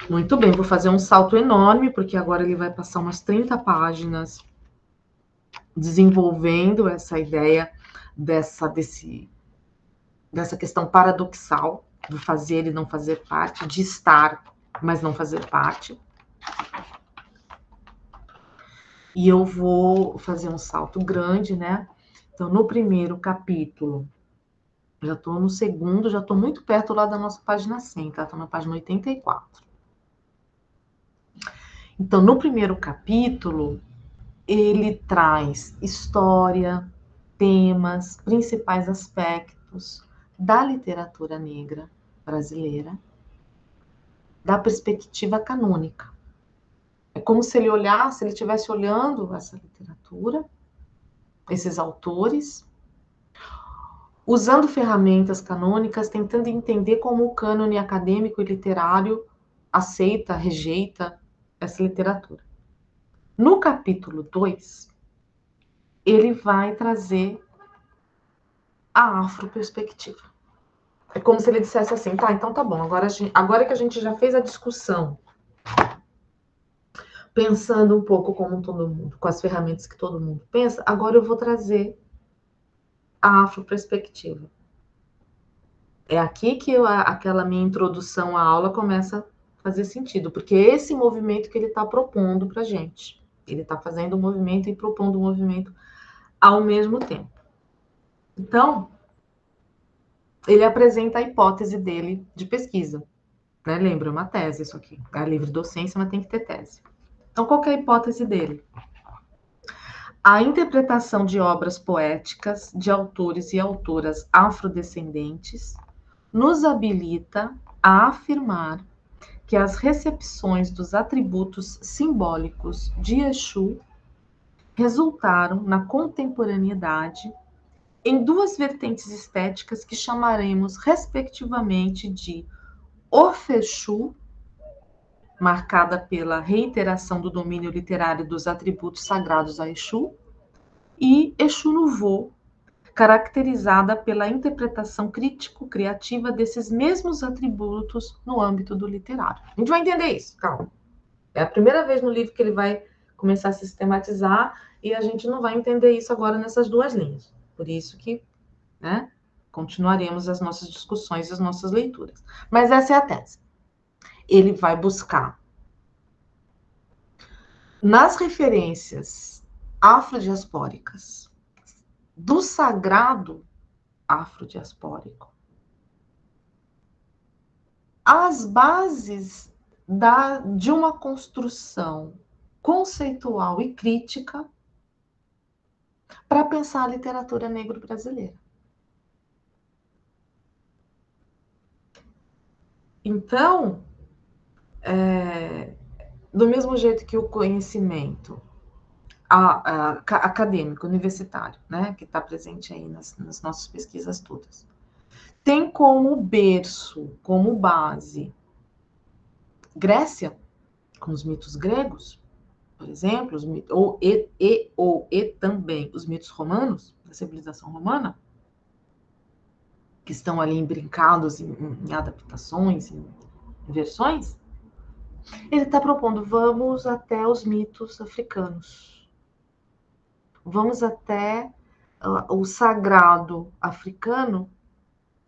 Muito bem, vou fazer um salto enorme, porque agora ele vai passar umas 30 páginas desenvolvendo essa ideia dessa questão paradoxal do fazer e não fazer parte, de estar, mas não fazer parte. E eu vou fazer um salto grande, né? Então, no primeiro capítulo, já estou no segundo, já estou muito perto lá da nossa página 100, tá? Estou na página 84. Então, no primeiro capítulo, ele traz história, temas, principais aspectos da literatura negra brasileira, da perspectiva canônica. É como se ele olhasse, ele estivesse olhando essa literatura, esses autores, usando ferramentas canônicas, tentando entender como o cânone acadêmico e literário aceita, rejeita essa literatura. No capítulo 2, ele vai trazer a afroperspectiva. É como se ele dissesse assim, tá, então tá bom, agora que a gente já fez a discussão, pensando um pouco como todo mundo, com as ferramentas que todo mundo pensa, agora eu vou trazer a afroperspectiva. É aqui que aquela minha introdução à aula começa a fazer sentido, porque é esse movimento que ele está propondo para a gente. Ele está fazendo um movimento e propondo um movimento ao mesmo tempo. Então, ele apresenta a hipótese dele de pesquisa. Né? Lembra, é uma tese isso aqui. É livre docência, mas tem que ter tese. Então, qual que é a hipótese dele? A interpretação de obras poéticas de autores e autoras afrodescendentes nos habilita a afirmar que as recepções dos atributos simbólicos de Exu resultaram na contemporaneidade em duas vertentes estéticas que chamaremos respectivamente de Ofexu marcada pela reiteração do domínio literário dos atributos sagrados a Exu, e Exu no Voo, caracterizada pela interpretação crítico-criativa desses mesmos atributos no âmbito do literário. A gente vai entender isso, calma. É a primeira vez no livro que ele vai começar a sistematizar e a gente não vai entender isso agora nessas duas linhas. Por isso que, né, continuaremos as nossas discussões e as nossas leituras. Mas essa é a tese. Ele vai buscar nas referências afrodiaspóricas do sagrado afrodiaspórico as bases de uma construção conceitual e crítica para pensar a literatura negro-brasileira. Então, do mesmo jeito que o conhecimento acadêmico, universitário, né, que está presente aí nas nossas pesquisas todas, tem como berço, como base, Grécia, com os mitos gregos, por exemplo, e também os mitos romanos, da civilização romana, que estão ali embrincados em adaptações, em versões, ele está propondo, vamos até os mitos africanos. Vamos até o sagrado africano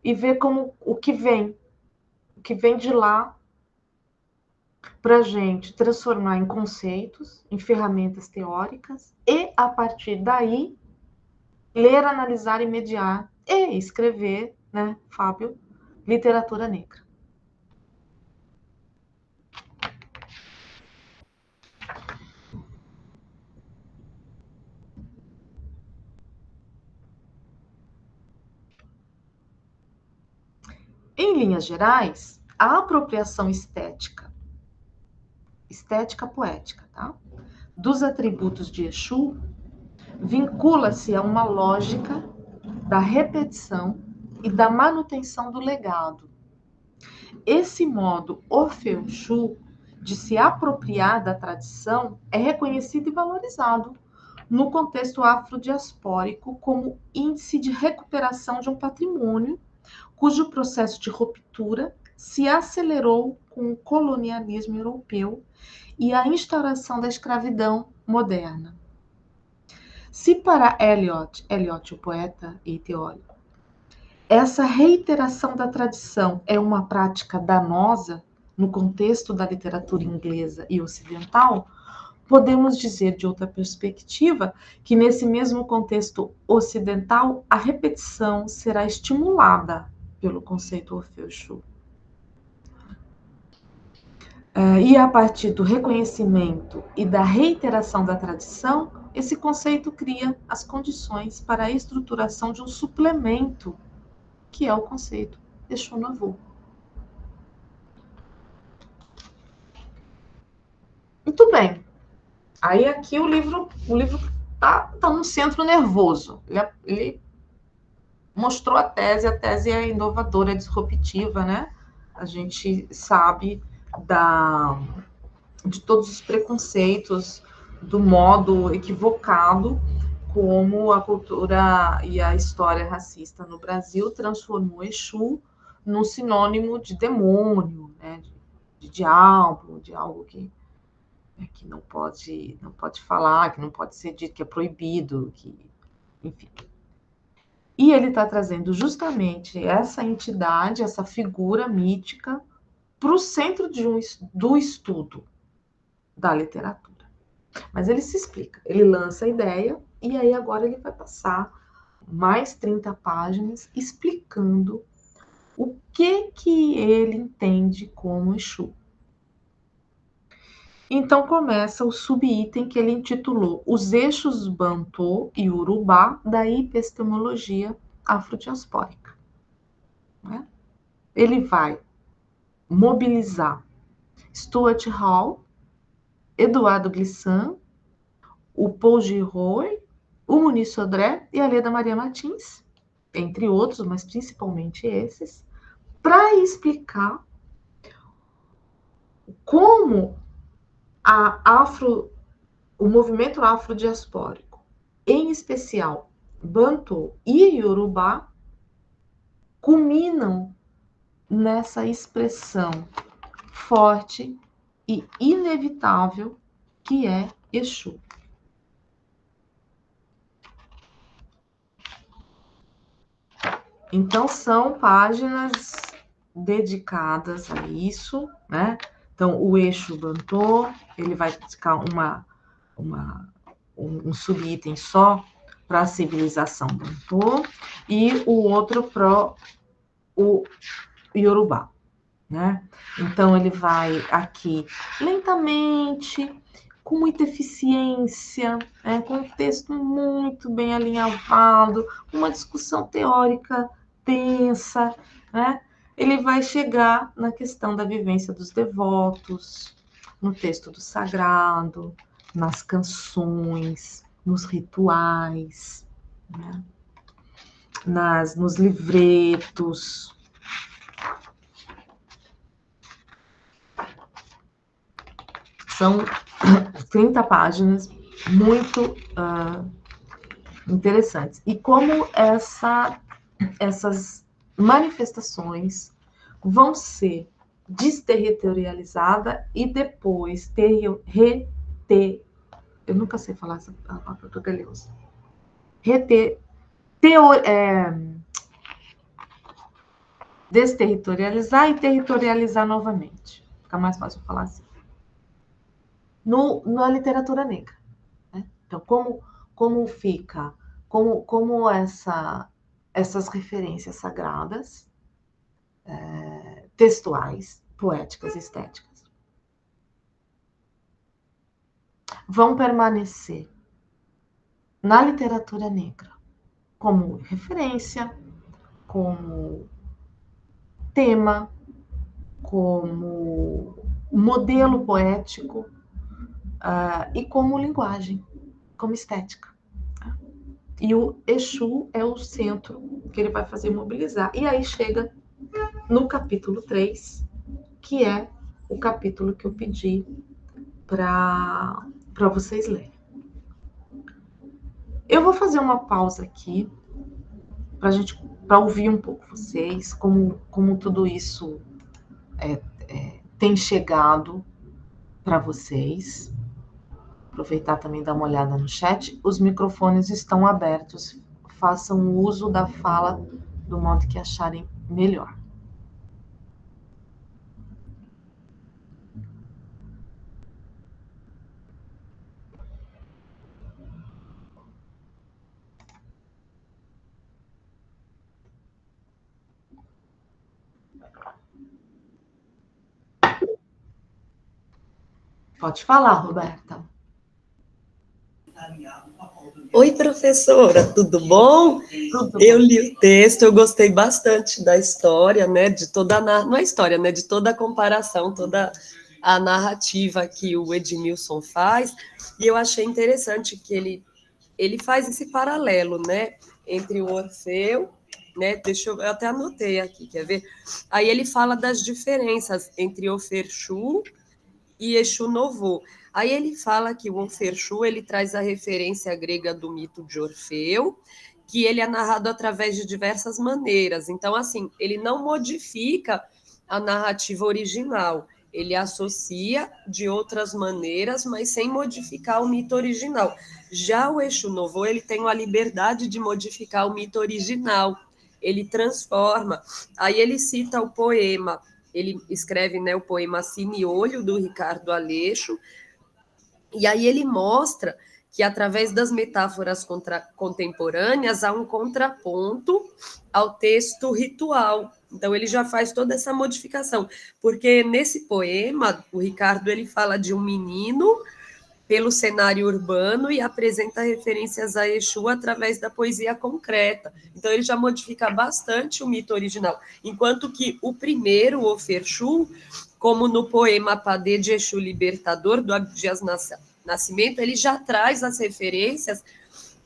e ver como o que vem de lá para a gente transformar em conceitos, em ferramentas teóricas e, a partir daí, ler, analisar e mediar e escrever, né, Fábio, literatura negra. Em linhas gerais, a apropriação estética poética, tá? Dos atributos de Exu vincula-se a uma lógica da repetição e da manutenção do legado. Esse modo Orfeu-Exu de se apropriar da tradição é reconhecido e valorizado no contexto afrodiaspórico como índice de recuperação de um patrimônio cujo processo de ruptura se acelerou com o colonialismo europeu e a instauração da escravidão moderna. Se para Eliot, o poeta e teórico, essa reiteração da tradição é uma prática danosa no contexto da literatura inglesa e ocidental, podemos dizer, de outra perspectiva, que nesse mesmo contexto ocidental, a repetição será estimulada pelo conceito Orfeu-Exu. E a partir do reconhecimento e da reiteração da tradição, esse conceito cria as condições para a estruturação de um suplemento, que é o conceito Exu no Voo. Muito bem. Aí aqui o livro tá no centro nervoso. Ele mostrou a tese é inovadora, é disruptiva, né? A gente sabe de todos os preconceitos, do modo equivocado como a cultura e a história racista no Brasil transformou Exu num sinônimo de demônio, né? de diabo, de algo que não pode falar, que não pode ser dito, que é proibido, enfim. E ele está trazendo justamente essa entidade, essa figura mítica, para o centro do estudo da literatura. Mas ele se explica, ele lança a ideia, e aí agora ele vai passar mais 30 páginas explicando o que ele entende como Exu. Então começa o subitem que ele intitulou Os Eixos Bantu e Urubá da Epistemologia Afrodiaspórica. Né? Ele vai mobilizar Stuart Hall, Eduardo Glissant, o Paul Gilroy, o Muniz Sodré e a Leda Maria Martins, entre outros, mas principalmente esses, para explicar como o movimento afrodiaspórico, em especial Bantu e Yorubá, culminam nessa expressão forte e inevitável que é Exu. Então, são páginas dedicadas a isso, né? Então, o Exu Bantu, ele vai ficar um subitem só para a civilização Bantu e o outro para o Yorubá, né? Então, ele vai aqui lentamente, com muita eficiência, né? Com um texto muito bem alinhavado, uma discussão teórica densa, né? Ele vai chegar na questão da vivência dos devotos, no texto do sagrado, nas canções, nos rituais, né? Nos livretos. São 30 páginas muito interessantes. E como essas manifestações vão ser desterritorializadas e depois eu nunca sei falar essa palavra portuguesa. Desterritorializar e territorializar novamente. Fica mais fácil falar assim. Na literatura negra. Né? Então, como fica, como essas referências sagradas, textuais, poéticas, estéticas, vão permanecer na literatura negra como referência, como tema, como modelo poético e como linguagem, como estética. E o Exu é o centro que ele vai fazer mobilizar. E aí chega no capítulo 3, que é o capítulo que eu pedi para vocês lerem. Eu vou fazer uma pausa aqui para ouvir um pouco vocês, como tudo isso tem chegado para vocês. Aproveitar também dar uma olhada no chat. Os microfones estão abertos. Façam uso da fala do modo que acharem melhor. Pode falar, Roberta. Oi, professora, tudo bom? Eu li o texto, eu gostei bastante da história, né, de toda não é história, né, de toda a comparação, toda a narrativa que o Edmilson faz, e eu achei interessante que ele faz esse paralelo, né, entre o Orfeu, né, eu até anotei aqui, quer ver? Aí ele fala das diferenças entre Oferchu e Exu Novo. Aí ele fala que o Oferchu, ele traz a referência grega do mito de Orfeu, que ele é narrado através de diversas maneiras. Então, assim, ele não modifica a narrativa original, ele associa de outras maneiras, mas sem modificar o mito original. Já o Exu Novo, ele tem a liberdade de modificar o mito original, ele transforma. Aí ele cita o poema, ele escreve, né, o poema Cine-Olho, do Ricardo Aleixo, e aí ele mostra que, através das metáforas contemporâneas, há um contraponto ao texto ritual. Então, ele já faz toda essa modificação, porque nesse poema, o Ricardo ele fala de um menino pelo cenário urbano e apresenta referências a Exu através da poesia concreta. Então, ele já modifica bastante o mito original. Enquanto que o primeiro, o Oferchu, como no poema Padê de Exu Libertador, do Abdias Nascimento, ele já traz as referências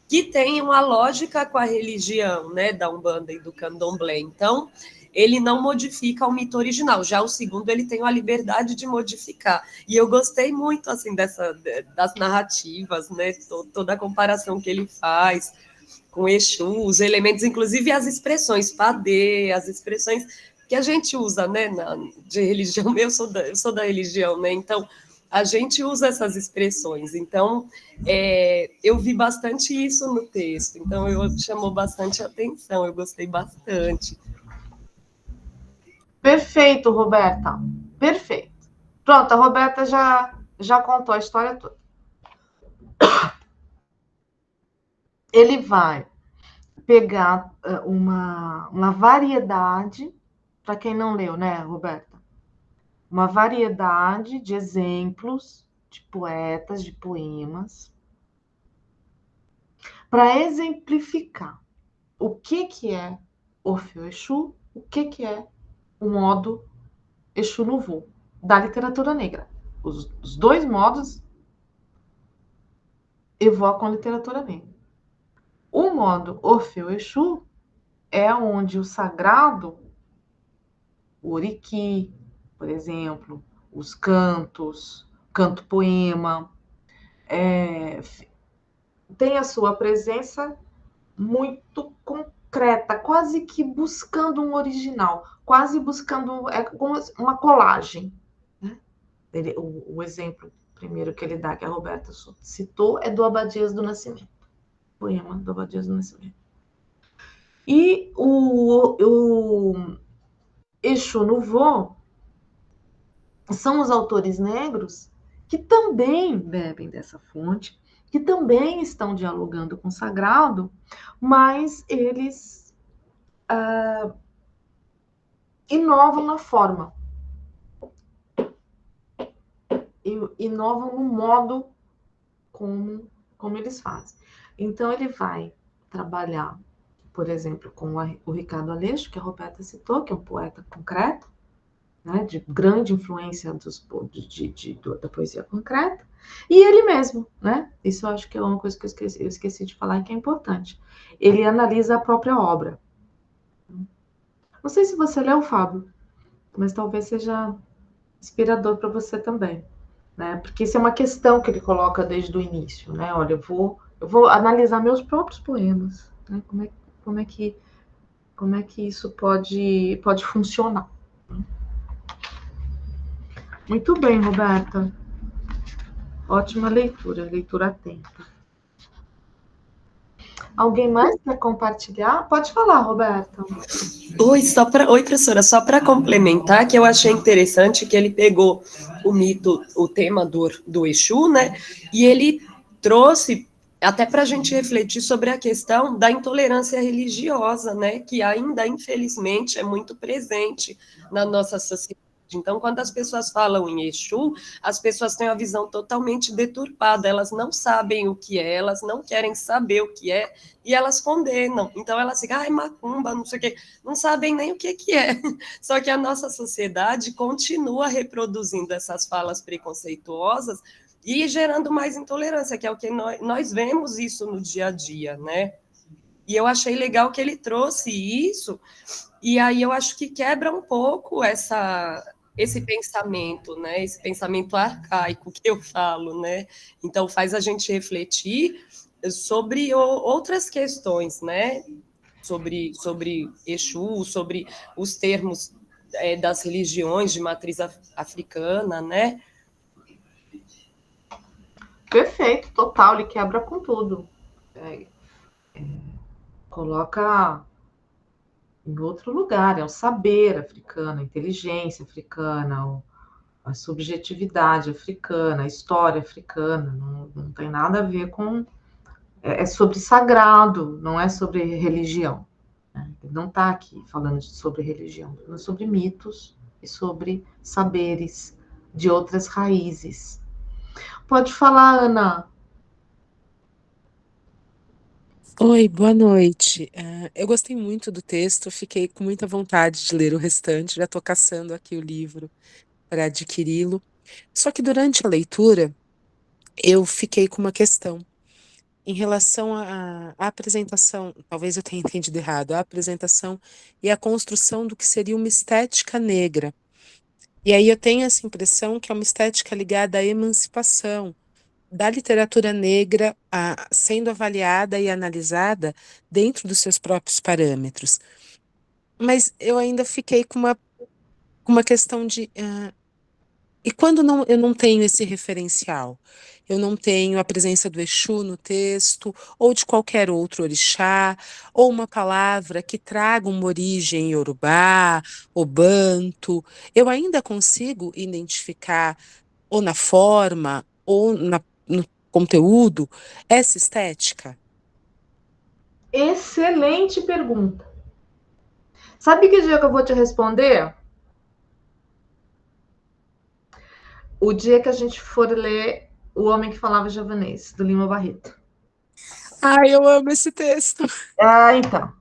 que têm uma lógica com a religião, né, da Umbanda e do Candomblé. Então, ele não modifica o mito original. Já o segundo, ele tem a liberdade de modificar. E eu gostei muito, assim, das narrativas, né? Toda a comparação que ele faz com Exu, os elementos, inclusive as expressões padê, as expressões que a gente usa, né, de religião. Eu sou da religião, né? Então, a gente usa essas expressões. Então, eu vi bastante isso no texto. Então, chamou bastante atenção. Eu gostei bastante. Perfeito, Roberta. Perfeito. Pronto, a Roberta já contou a história toda. Ele vai pegar uma variedade, para quem não leu, né, Roberta? Uma variedade de exemplos de poetas, de poemas, para exemplificar o que é Orfeu Exu, o que é o modo Exu no voo da literatura negra. Os dois modos evocam a literatura negra. O modo Orfeu Exu é onde o sagrado, o oriqui, por exemplo, os cantos, canto-poema, tem a sua presença muito concreta, quase que buscando um original, quase buscando como uma colagem. Né? O exemplo primeiro que ele dá, que a Roberta citou, é do Abadias do Nascimento, poema do Abadias do Nascimento. E o Exu Nouveau são os autores negros que também bebem dessa fonte, que também estão dialogando com o sagrado, mas eles inovam na forma, inovam no modo como eles fazem. Então, ele vai trabalhar, por exemplo, com o Ricardo Aleixo, que a Roberta citou, que é um poeta concreto, né, de grande influência da poesia concreta, e ele mesmo, né? Isso eu acho que é uma coisa que eu esqueci de falar e que é importante. Ele analisa a própria obra. Não sei se você leu, Fábio, mas talvez seja inspirador para você também, né? Porque isso é uma questão que ele coloca desde o início, né? Olha, eu vou analisar meus próprios poemas, né? Como é que isso pode funcionar? Muito bem, Roberta. Ótima leitura atenta. Alguém mais quer compartilhar? Pode falar, Roberta. Oi, professora, só para complementar, que eu achei interessante que ele pegou o mito, o tema do Exu, né? E ele trouxe até para a gente refletir sobre a questão da intolerância religiosa, né? Que ainda, infelizmente, é muito presente na nossa sociedade. Então, quando as pessoas falam em Exu, as pessoas têm uma visão totalmente deturpada, elas não sabem o que é, elas não querem saber o que é, e elas condenam. Então, elas ficam, ai, macumba, não sei o quê, não sabem nem o que é. Só que a nossa sociedade continua reproduzindo essas falas preconceituosas e gerando mais intolerância, que é o que nós vemos isso no dia a dia, né? E eu achei legal que ele trouxe isso, e aí eu acho que quebra um pouco esse pensamento, né? Esse pensamento arcaico que eu falo, né? Então faz a gente refletir sobre outras questões, né? Sobre Exu, sobre os termos das religiões de matriz africana, né? Perfeito, total, ele quebra com tudo. Coloca em outro lugar, é o saber africano, a inteligência africana, a subjetividade africana, a história africana, não tem nada a ver com. É sobre sagrado, não é sobre religião. Né? Ele não está aqui falando sobre religião, mas sobre mitos e sobre saberes de outras raízes. Pode falar, Ana. Oi, boa noite. Eu gostei muito do texto, fiquei com muita vontade de ler o restante, já estou caçando aqui o livro para adquiri-lo. Só que durante a leitura, eu fiquei com uma questão. em relação à apresentação, talvez eu tenha entendido errado, a apresentação e a construção do que seria uma estética negra. E aí eu tenho essa impressão que é uma estética ligada à emancipação da literatura negra, sendo avaliada e analisada dentro dos seus próprios parâmetros. Mas eu ainda fiquei com uma questão de e quando não, eu não tenho esse referencial, eu não tenho a presença do Exu no texto, ou de qualquer outro orixá, ou uma palavra que traga uma origem iorubá, ou banto, eu ainda consigo identificar, ou na forma, ou no conteúdo, essa estética? Excelente pergunta. Sabe que dia que eu vou te responder? O dia que a gente for ler O Homem que Falava Javanês, do Lima Barreto. Ai, eu amo esse texto. Ah, então.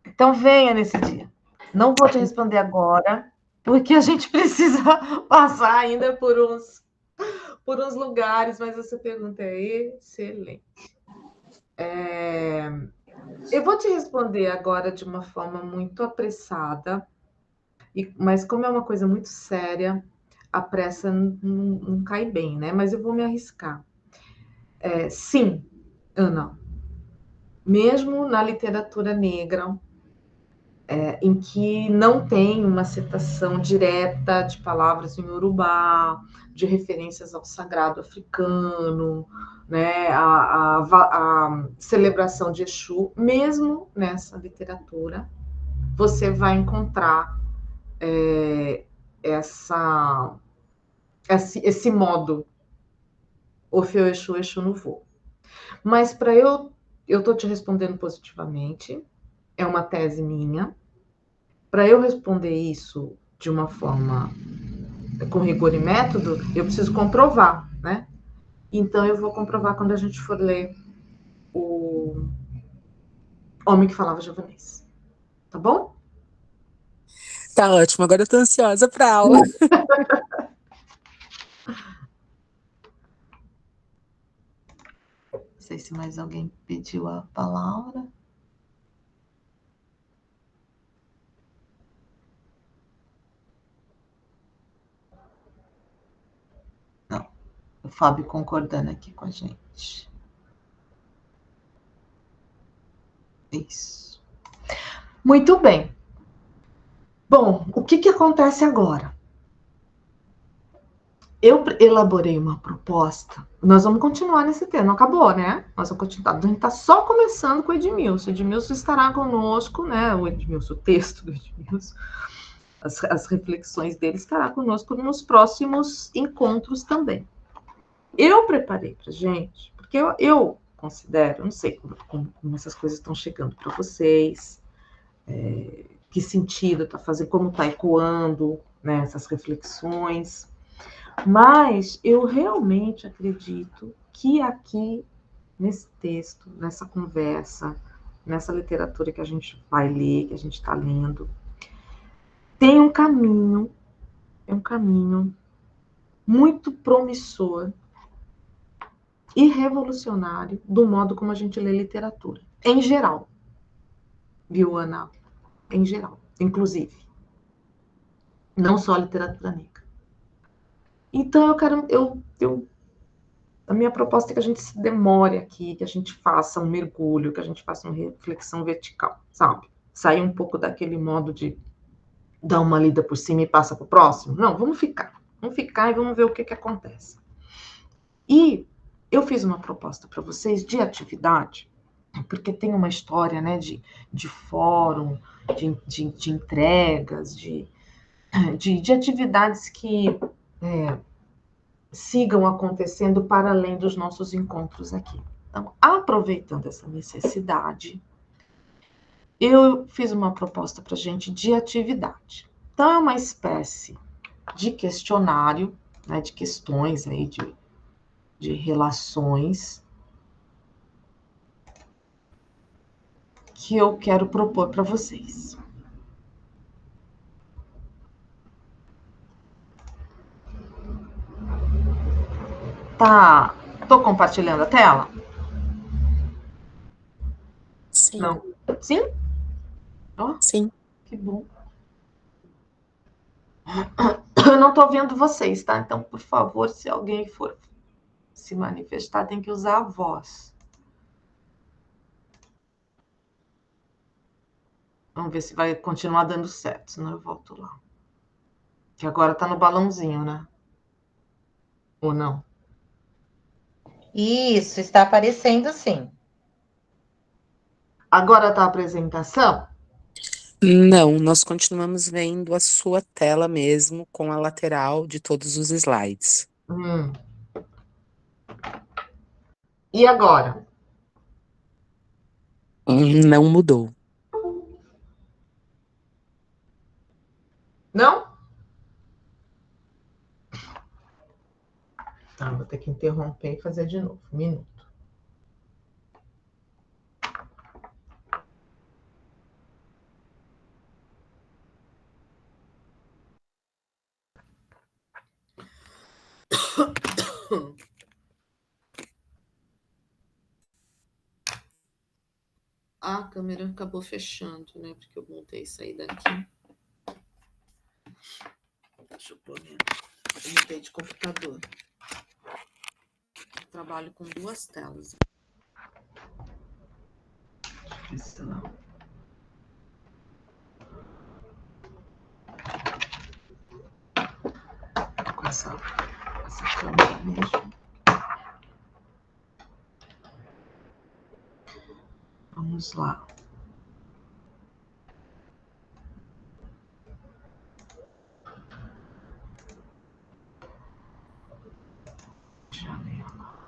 Então venha nesse dia. Não vou te responder agora, porque a gente precisa passar ainda por uns lugares, mas essa pergunta é excelente. Eu vou te responder agora de uma forma muito apressada, mas como é uma coisa muito séria, a pressa não cai bem, né? Mas eu vou me arriscar. Sim, Ana, mesmo na literatura negra, em que não tem uma citação direta de palavras em Urubá, de referências ao sagrado africano, né, a celebração de Exu, mesmo nessa literatura, você vai encontrar esse modo Ofeu Exu, Exu no voo. Mas para eu estou te respondendo positivamente, é uma tese minha. Para eu responder isso de uma forma com rigor e método, eu preciso comprovar, né? Então eu vou comprovar quando a gente for ler o Homem que Falava Javanês. Tá bom? Tá ótimo, agora eu tô ansiosa pra aula. Não sei se mais alguém pediu a palavra. Não. O Fábio concordando aqui com a gente. Isso. Muito bem. Bom, o que acontece agora? Eu elaborei uma proposta. Nós vamos continuar nesse tema, não acabou, né? Nós vamos continuar. A gente está só começando com o Edmilson. O Edmilson estará conosco, né? O Edmilson, o texto do Edmilson, as reflexões dele estará conosco nos próximos encontros também. Eu preparei para gente, porque eu considero, não sei como essas coisas estão chegando para vocês, que sentido está fazendo, como está ecoando, né, essas reflexões. Mas eu realmente acredito que aqui, nesse texto, nessa conversa, nessa literatura que a gente vai ler, que a gente está lendo, tem um caminho muito promissor e revolucionário do modo como a gente lê literatura. Em geral. Viu, Ana? Em geral. Inclusive. Não só a literatura negra. Então, a minha proposta é que a gente se demore aqui, que a gente faça um mergulho, que a gente faça uma reflexão vertical, sabe? Sair um pouco daquele modo de dar uma lida por cima e passa para o próximo. Não, vamos ficar e vamos ver o que acontece. E eu fiz uma proposta para vocês de atividade, porque tem uma história, né, de fórum, de entregas, de atividades que sigam acontecendo para além dos nossos encontros aqui. Então, aproveitando essa necessidade, eu fiz uma proposta para a gente de atividade. Então, é uma espécie de questionário, né, de questões aí de relações que eu quero propor para vocês. Tá, tô compartilhando a tela? Sim. Não. Sim? Ó, Sim. que bom. Eu não estou vendo vocês, tá? Então, por favor, se alguém for se manifestar, tem que usar a voz. Vamos ver se vai continuar dando certo, senão eu volto lá. Que agora tá no balãozinho, né? Ou não? Isso, está aparecendo sim. Agora tá a apresentação? Não, nós continuamos vendo a sua tela mesmo, com a lateral de todos os slides. E agora? Não mudou. Não? Tá, vou ter que interromper e fazer de novo. Um minuto. A câmera acabou fechando, né? Porque eu montei isso aí daqui. Deixa eu pôr minha. Eu montei de computador. Eu trabalho com 2 telas. Isso não. Com essa câmera mesmo. Vamos lá. Janela.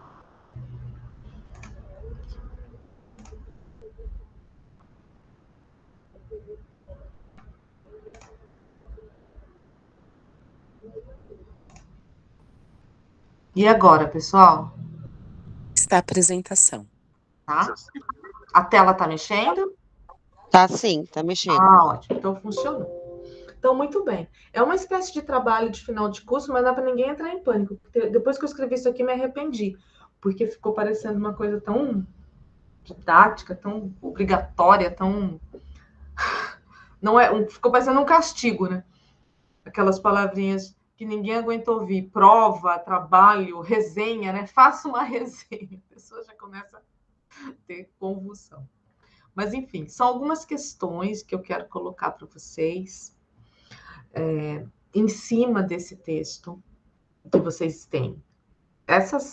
E agora, pessoal? Está a apresentação. Tá? A tela tá mexendo? Tá sim, tá mexendo. Ah, ótimo. Então funcionou. Então, muito bem. É uma espécie de trabalho de final de curso, mas não dá para ninguém entrar em pânico. Depois que eu escrevi isso aqui, me arrependi, porque ficou parecendo uma coisa tão didática, tão obrigatória, tão. Não é, ficou parecendo um castigo, né? Aquelas palavrinhas que ninguém aguenta ouvir. Prova, trabalho, resenha, né? Faça uma resenha. A pessoa já começa a ter convulsão. Mas, enfim, são algumas questões que eu quero colocar para vocês em cima desse texto que vocês têm.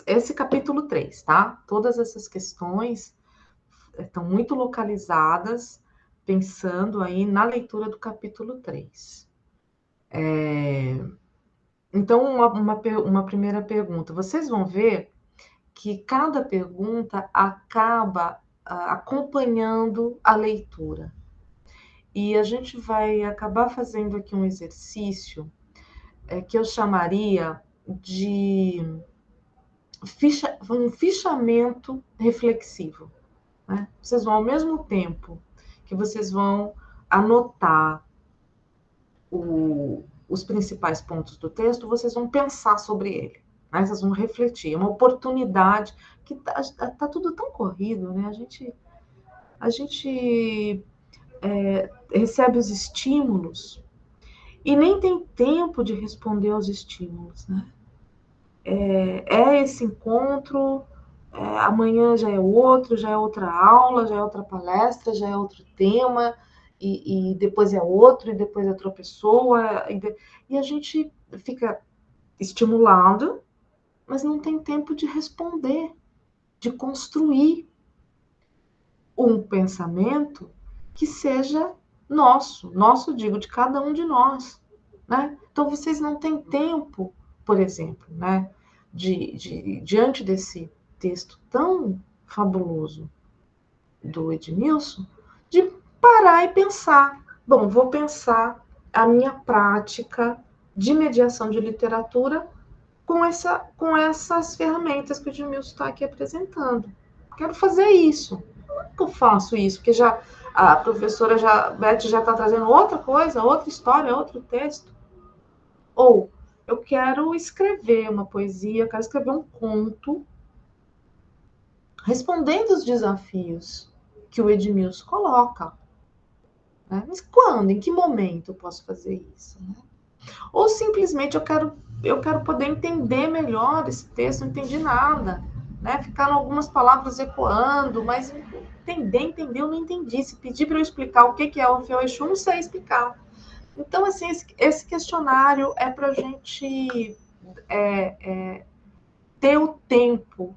Esse capítulo 3, tá? Todas essas questões estão muito localizadas, pensando aí na leitura do capítulo 3. Então, uma primeira pergunta. Vocês vão ver que cada pergunta acaba acompanhando a leitura. E a gente vai acabar fazendo aqui um exercício que eu chamaria de um fichamento reflexivo. Né? Vocês vão, ao mesmo tempo que vocês vão anotar os principais pontos do texto, vocês vão pensar sobre ele. Né? Vocês vão refletir. É uma oportunidade que tá tudo tão corrido, né? A gente recebe os estímulos e nem tem tempo de responder aos estímulos, né? Esse encontro, amanhã já é outro, já é outra aula, já é outra palestra, já é outro tema, e depois é outro, e depois é outra pessoa, e a gente fica estimulado, mas não tem tempo de responder, de construir um pensamento que seja nosso, digo, de cada um de nós, né? Então, vocês não têm tempo, por exemplo, né, diante desse texto tão fabuloso do Edmilson, de parar e pensar. Bom, vou pensar a minha prática de mediação de literatura com essas ferramentas que o Edmilson está aqui apresentando. Quero fazer isso. Como é que eu faço isso? Porque já a professora Beth já está trazendo outra coisa, outra história, outro texto. Ou eu quero escrever uma poesia, quero escrever um conto respondendo os desafios que o Edmilson coloca. Né? Mas quando? Em que momento eu posso fazer isso? Né? Ou simplesmente eu quero poder entender melhor esse texto, não entendi nada. Né? Ficaram algumas palavras ecoando, mas entender, eu não entendi. Se pedir para eu explicar o que é Orfeu Exu, eu não sei explicar. Então, assim, esse questionário é para a gente ter o tempo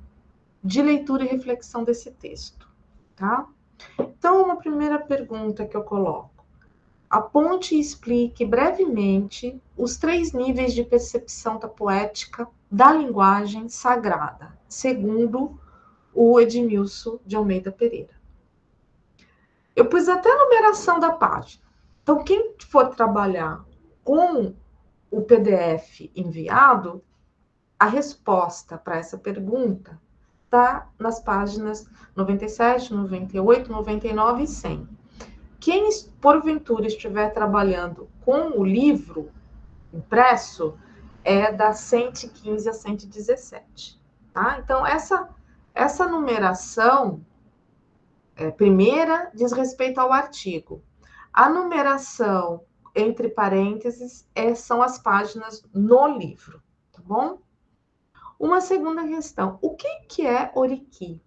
de leitura e reflexão desse texto, tá? Então, uma primeira pergunta que eu coloco. Aponte e explique brevemente os 3 níveis de percepção da poética da linguagem sagrada, segundo o Edmilson de Almeida Pereira. Eu pus até a numeração da página. Então, quem for trabalhar com o PDF enviado, a resposta para essa pergunta está nas páginas 97, 98, 99 e 100. Quem, porventura, estiver trabalhando com o livro impresso, é da 115 a 117. Tá? Então, essa numeração, primeira, diz respeito ao artigo. A numeração, entre parênteses, são as páginas no livro, tá bom? Uma segunda questão, o que é Oriqui?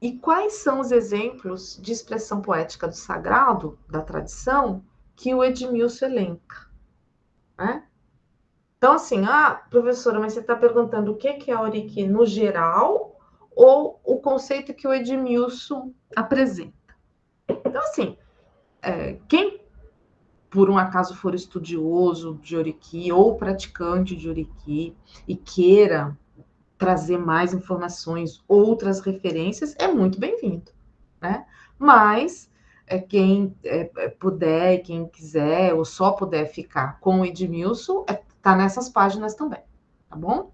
E quais são os exemplos de expressão poética do sagrado, da tradição, que o Edmilson elenca? Né? Então, assim, professora, mas você está perguntando o que é Oriqui no geral ou o conceito que o Edmilson apresenta? Então, assim, quem por um acaso for estudioso de Oriqui ou praticante de Oriqui e queira trazer mais informações, outras referências, é muito bem-vindo, né? Mas quem puder, quem quiser, ou só puder ficar com o Edmilson, tá nessas páginas também, tá bom?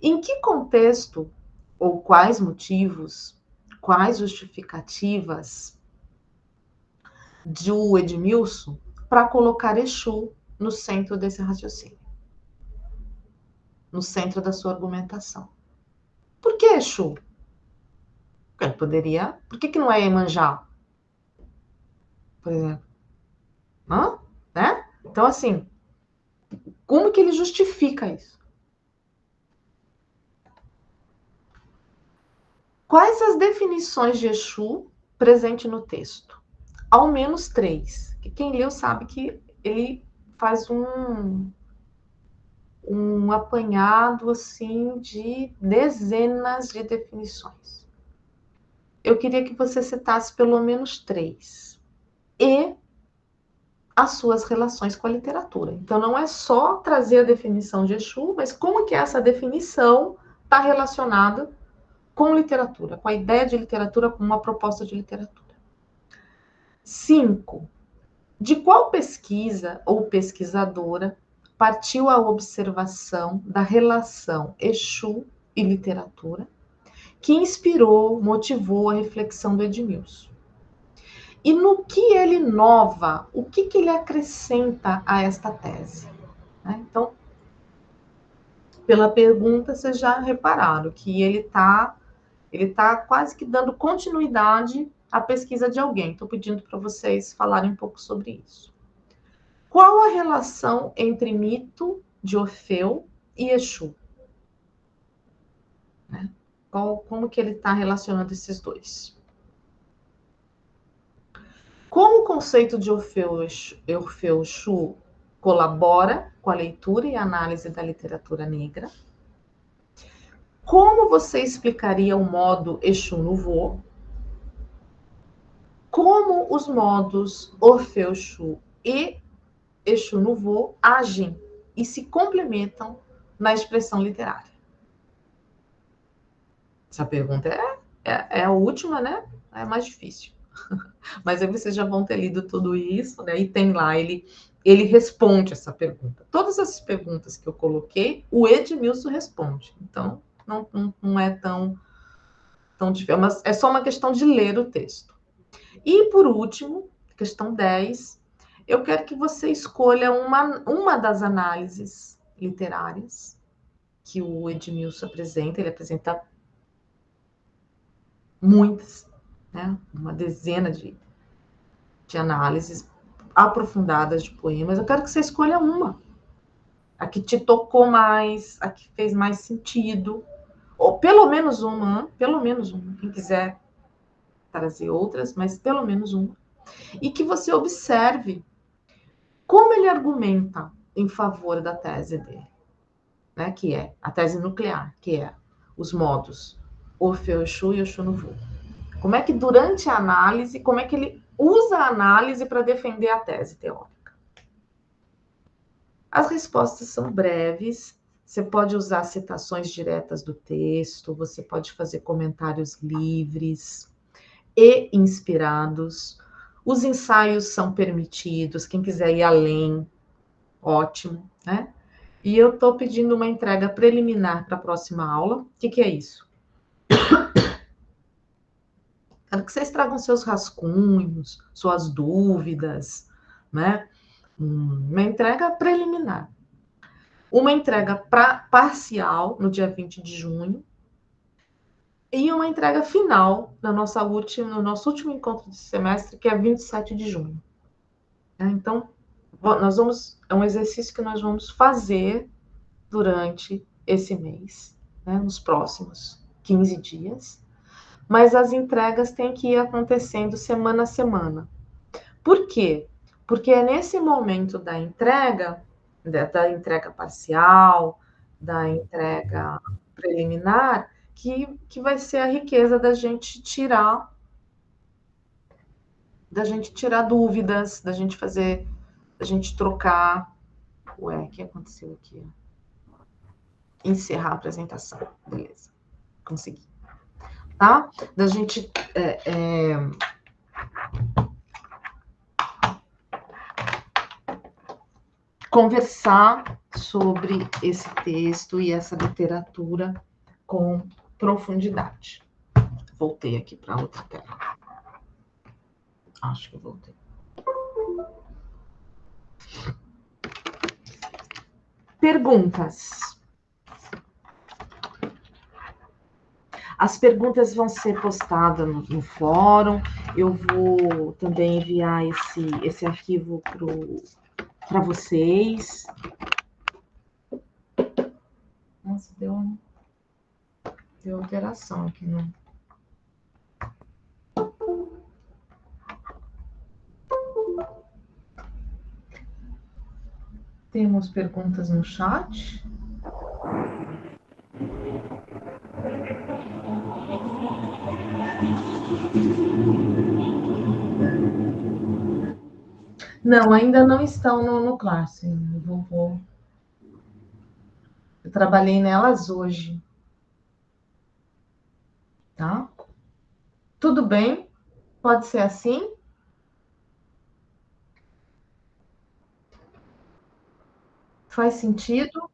Em que contexto, ou quais motivos, quais justificativas do Edmilson para colocar Exu no centro desse raciocínio? No centro da sua argumentação. Por que Exu? Ele poderia... Por que não é Iemanjá? Por exemplo. Né? Então, assim, como que ele justifica isso? Quais as definições de Exu presentes no texto? Ao menos 3. Que quem leu sabe que ele faz um apanhado assim de dezenas de definições. Eu queria que você citasse pelo menos 3. E as suas relações com a literatura. Então, não é só trazer a definição de Exu, mas como que essa definição está relacionada com literatura, com a ideia de literatura, com uma proposta de literatura. 5. De qual pesquisa ou pesquisadora partiu a observação da relação Exu e literatura, que inspirou, motivou a reflexão do Edmilson? E no que ele inova, o que ele acrescenta a esta tese? Então, pela pergunta, vocês já repararam que ele tá quase que dando continuidade à pesquisa de alguém. Estou pedindo para vocês falarem um pouco sobre isso. Qual a relação entre mito de Orfeu e Exu? Como que ele está relacionando esses dois? Como o conceito de Orfeu Exu colabora com a leitura e análise da literatura negra? Como você explicaria o modo Exu Nouveau? Como os modos Orfeu Exu e Exu Nouveau agem e se complementam na expressão literária? Essa pergunta é a última, né? É mais difícil. Mas aí vocês já vão ter lido tudo isso, né? E tem lá, ele responde essa pergunta. Todas essas perguntas que eu coloquei, o Edmilson responde. Então, não é tão difícil. Mas é só uma questão de ler o texto. E, por último, questão 10, eu quero que você escolha uma das análises literárias que o Edmilson apresenta. Ele apresenta muitas, né? Uma dezena de análises aprofundadas de poemas. Eu quero que você escolha uma. A que te tocou mais, a que fez mais sentido. Ou pelo menos uma. Quem quiser trazer outras, mas pelo menos uma. E que você observe como ele argumenta em favor da tese dele, né? Que é a tese nuclear, que é os modos Orfeu Exu e Exu no Voo. Como é que durante a análise, como é que ele usa a análise para defender a tese teórica? As respostas são breves, você pode usar citações diretas do texto, você pode fazer comentários livres e inspirados. Os ensaios são permitidos, quem quiser ir além, ótimo, né? E eu estou pedindo uma entrega preliminar para a próxima aula. O que é isso? Quero que vocês tragam seus rascunhos, suas dúvidas, né? Uma entrega preliminar. Uma entrega parcial no dia 20 de junho e uma entrega final no nosso último encontro de semestre, que é 27 de junho. Então, é um exercício que nós vamos fazer durante esse mês, né, nos próximos 15 dias, mas as entregas têm que ir acontecendo semana a semana. Por quê? Porque é nesse momento da entrega parcial, da entrega preliminar, que vai ser a riqueza da gente tirar dúvidas, da gente trocar. Ué, o que aconteceu aqui? Encerrar a apresentação. Beleza. Consegui. Tá? Da gente conversar sobre esse texto e essa literatura com profundidade. Voltei aqui para outra tela. Acho que eu voltei. Perguntas. As perguntas vão ser postadas no fórum. Eu vou também enviar esse arquivo para vocês. Nossa, deu alteração aqui, né? Temos perguntas no chat? Não, ainda não estão no Classroom. Eu trabalhei nelas hoje. Tá? Tudo bem? Pode ser assim? Faz sentido?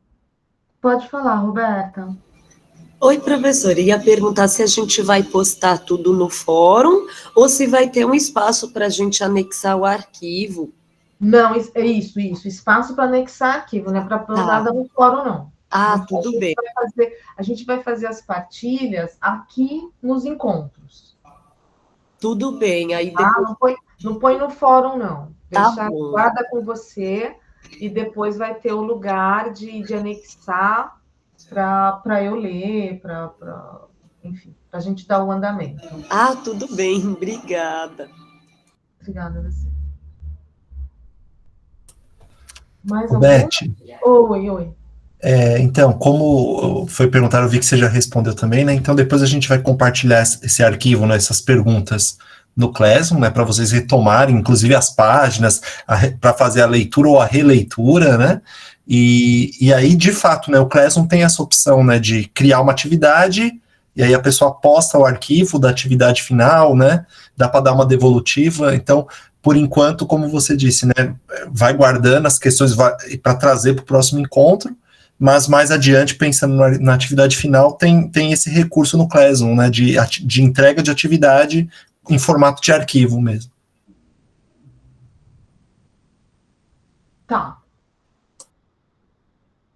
Pode falar, Roberta. Oi, professora, ia perguntar se a gente vai postar tudo no fórum ou se vai ter um espaço para a gente anexar o arquivo. Não, é isso. Espaço para anexar arquivo, não é para nada no fórum, não. Tudo bem. A gente vai fazer as partilhas aqui nos encontros. Tudo bem. Aí depois... Não põe no fórum, não. Tá bom. Guarda com você e depois vai ter o lugar de anexar para eu ler, enfim, para a gente dar o andamento. Tudo bem. Obrigada. Obrigada a você. Mais Beth. Oi. Então, como foi perguntado, eu vi que você já respondeu também, né? Então, depois a gente vai compartilhar esse arquivo, né, essas perguntas no Classroom, né, para vocês retomarem, inclusive as páginas, para fazer a leitura ou a releitura, né? E aí, de fato, né, o Classroom tem essa opção, né, de criar uma atividade, e aí a pessoa posta o arquivo da atividade final, né? Dá para dar uma devolutiva. Então, por enquanto, como você disse, né, vai guardando as questões para trazer para o próximo encontro. Mas mais adiante, pensando na atividade final, tem esse recurso no Classroom, né, de entrega de atividade em formato de arquivo mesmo. Tá.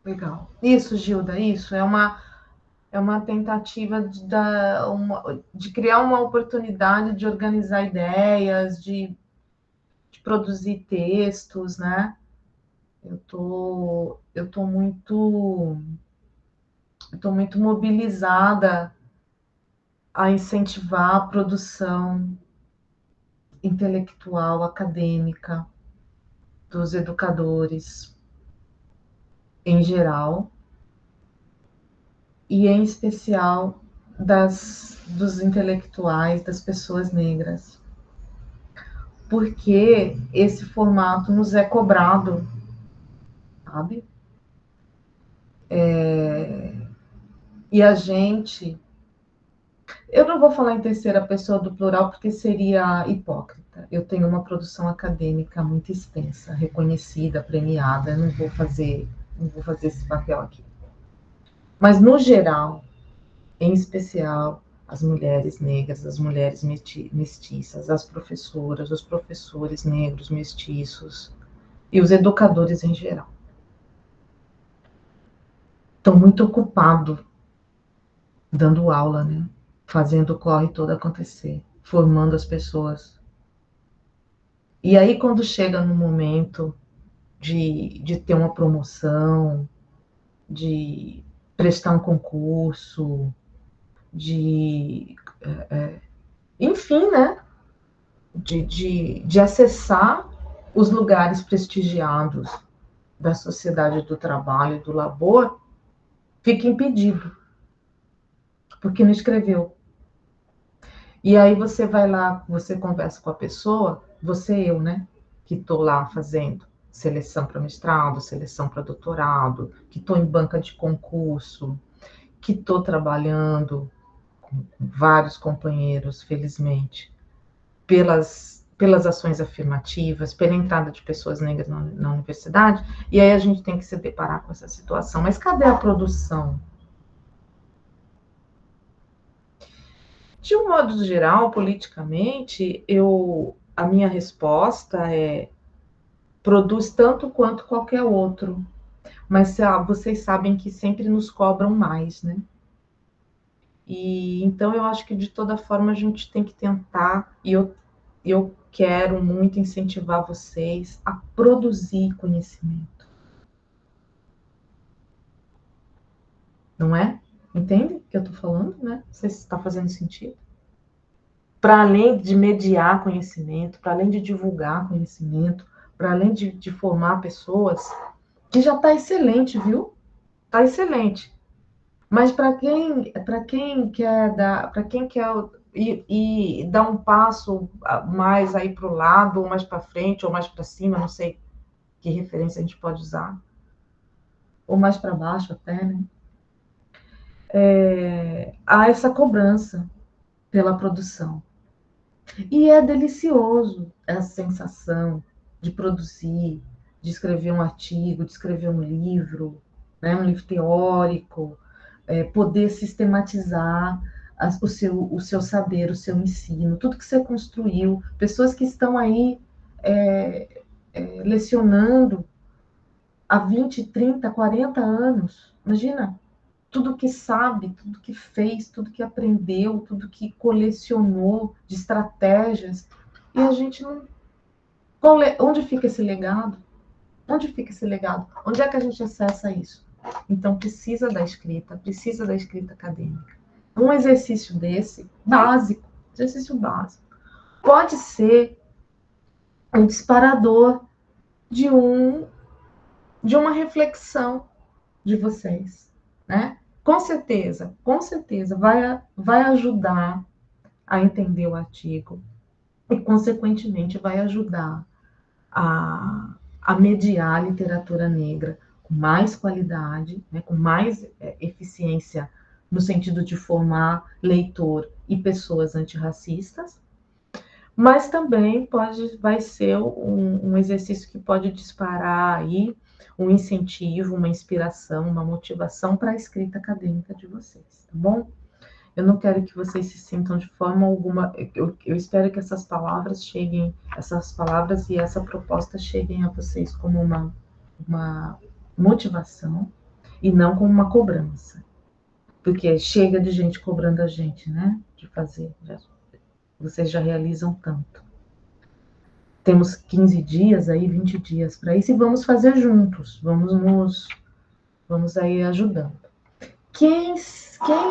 Legal. Isso, Gilda, isso. É uma é uma tentativa de criar uma oportunidade de organizar ideias, de produzir textos, né? Eu tô muito mobilizada a incentivar a produção intelectual, acadêmica dos educadores em geral e em especial dos intelectuais, das pessoas negras, porque esse formato nos é cobrado, sabe? E a gente... Eu não vou falar em terceira pessoa do plural porque seria hipócrita. Eu tenho uma produção acadêmica muito extensa, reconhecida, premiada. Eu não vou fazer esse papel aqui. Mas, no geral, em especial, as mulheres negras, as mulheres mestiças, as professoras, os professores negros mestiços e os educadores em geral estão muito ocupados dando aula, né? Fazendo o corre todo acontecer, formando as pessoas. E aí, quando chega no momento de ter uma promoção, de prestar um concurso, enfim, né? De acessar os lugares prestigiados da sociedade do trabalho e do labor, fica impedido, porque não escreveu. E aí você vai lá, você conversa com a pessoa, eu, né? Que estou lá fazendo seleção para mestrado, seleção para doutorado, que estou em banca de concurso, que estou trabalhando com vários companheiros, felizmente, pelas ações afirmativas, pela entrada de pessoas negras na universidade, e aí a gente tem que se deparar com essa situação. Mas cadê a produção? De um modo geral, politicamente, a minha resposta é: produz tanto quanto qualquer outro. Mas vocês sabem que sempre nos cobram mais, né? E então eu acho que de toda forma a gente tem que tentar, e eu quero muito incentivar vocês a produzir conhecimento. Não é? Entende o que eu estou falando, né? Não sei se está fazendo sentido. Para além de mediar conhecimento, para além de divulgar conhecimento, para além de formar pessoas, que já está excelente, viu? Está excelente. Mas para quem quer ir dar um passo mais aí para o lado, ou mais para frente, ou mais para cima, não sei que referência a gente pode usar, ou mais para baixo até, né? Há essa cobrança pela produção. E é delicioso essa sensação de produzir, de escrever um artigo, de escrever um livro, né, um livro teórico, poder sistematizar o seu saber, o seu ensino, tudo que você construiu, pessoas que estão aí lecionando há 20, 30, 40 anos, imagina, tudo que sabe, tudo que fez, tudo que aprendeu, tudo que colecionou de estratégias, e a gente não... Onde fica esse legado? Onde fica esse legado? Onde é que a gente acessa isso? Então, precisa da escrita acadêmica. Um exercício desse, básico, pode ser um disparador de uma reflexão de vocês, né? Com certeza vai ajudar a entender o artigo e, consequentemente, vai ajudar a mediar a literatura negra com mais qualidade, né, com mais eficiência no sentido de formar leitor e pessoas antirracistas, mas também vai ser um exercício que pode disparar aí um incentivo, uma inspiração, uma motivação para a escrita acadêmica de vocês, tá bom? Eu não quero que vocês se sintam de forma alguma... Eu espero que essas palavras e essa proposta cheguem a vocês como uma motivação e não como uma cobrança. Porque chega de gente cobrando a gente, né? De fazer. Vocês já realizam tanto. Temos 15 dias aí, 20 dias para isso, e vamos fazer juntos. Vamos aí ajudando. Quem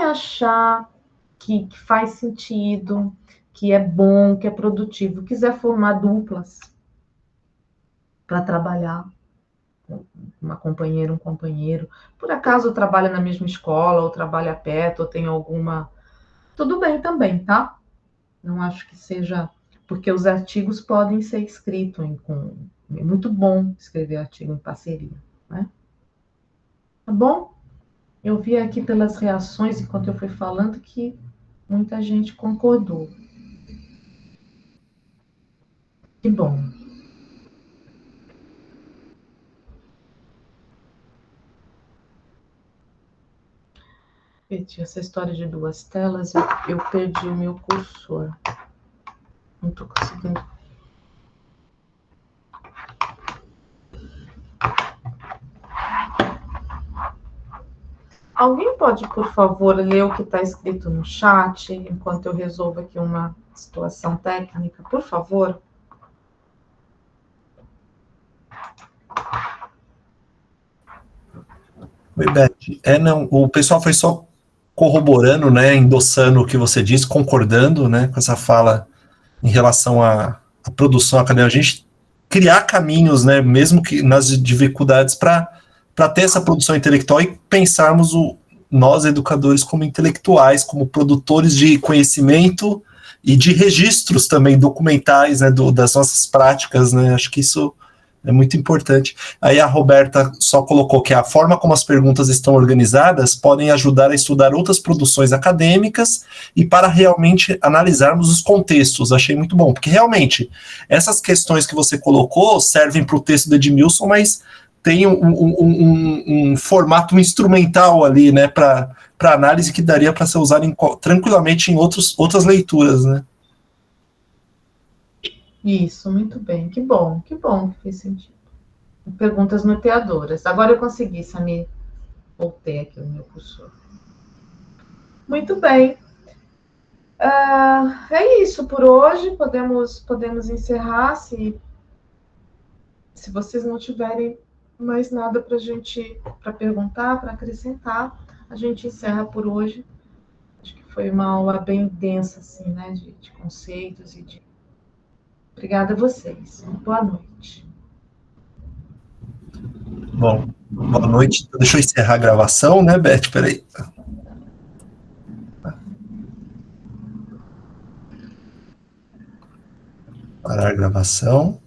achar que faz sentido, que é bom, que é produtivo, quiser formar duplas para trabalhar, uma companheira, um companheiro, por acaso trabalha na mesma escola, ou trabalha perto, ou tem alguma... Tudo bem também, tá? Não acho que seja... Porque os artigos podem ser escritos é muito bom escrever artigo em parceria, né? Tá bom? Eu vi aqui pelas reações, enquanto eu fui falando, que muita gente concordou. Que bom. Essa história de 2 telas, eu perdi o meu cursor. Não estou conseguindo. Alguém pode, por favor, ler o que está escrito no chat, enquanto eu resolvo aqui uma situação técnica, por favor? Oi, Beth. Não, o pessoal foi só corroborando, né, endossando o que você disse, concordando, né, com essa fala em relação à produção acadêmica. A gente criar caminhos, né, mesmo que nas dificuldades, para ter essa produção intelectual e pensarmos nós, educadores, como intelectuais, como produtores de conhecimento e de registros também documentais, né, das nossas práticas, né, acho que isso é muito importante. Aí a Roberta só colocou que a forma como as perguntas estão organizadas podem ajudar a estudar outras produções acadêmicas e para realmente analisarmos os contextos. Achei muito bom, porque realmente essas questões que você colocou servem para o texto do Edmilson, mas tem um formato instrumental ali, né, para análise que daria para ser usado tranquilamente em outras leituras, né? Isso, muito bem. Que bom que fez sentido. Perguntas norteadoras. Agora eu consegui, Samir. Voltei aqui o meu cursor. Muito bem. É isso por hoje. Podemos encerrar. Se vocês não tiverem mais nada para perguntar, para acrescentar, a gente encerra por hoje. Acho que foi uma aula bem densa, assim, né? De conceitos e de... Obrigada a vocês. Boa noite. Bom, boa noite. Deixa eu encerrar a gravação, né, Beth? Peraí. Parar a gravação.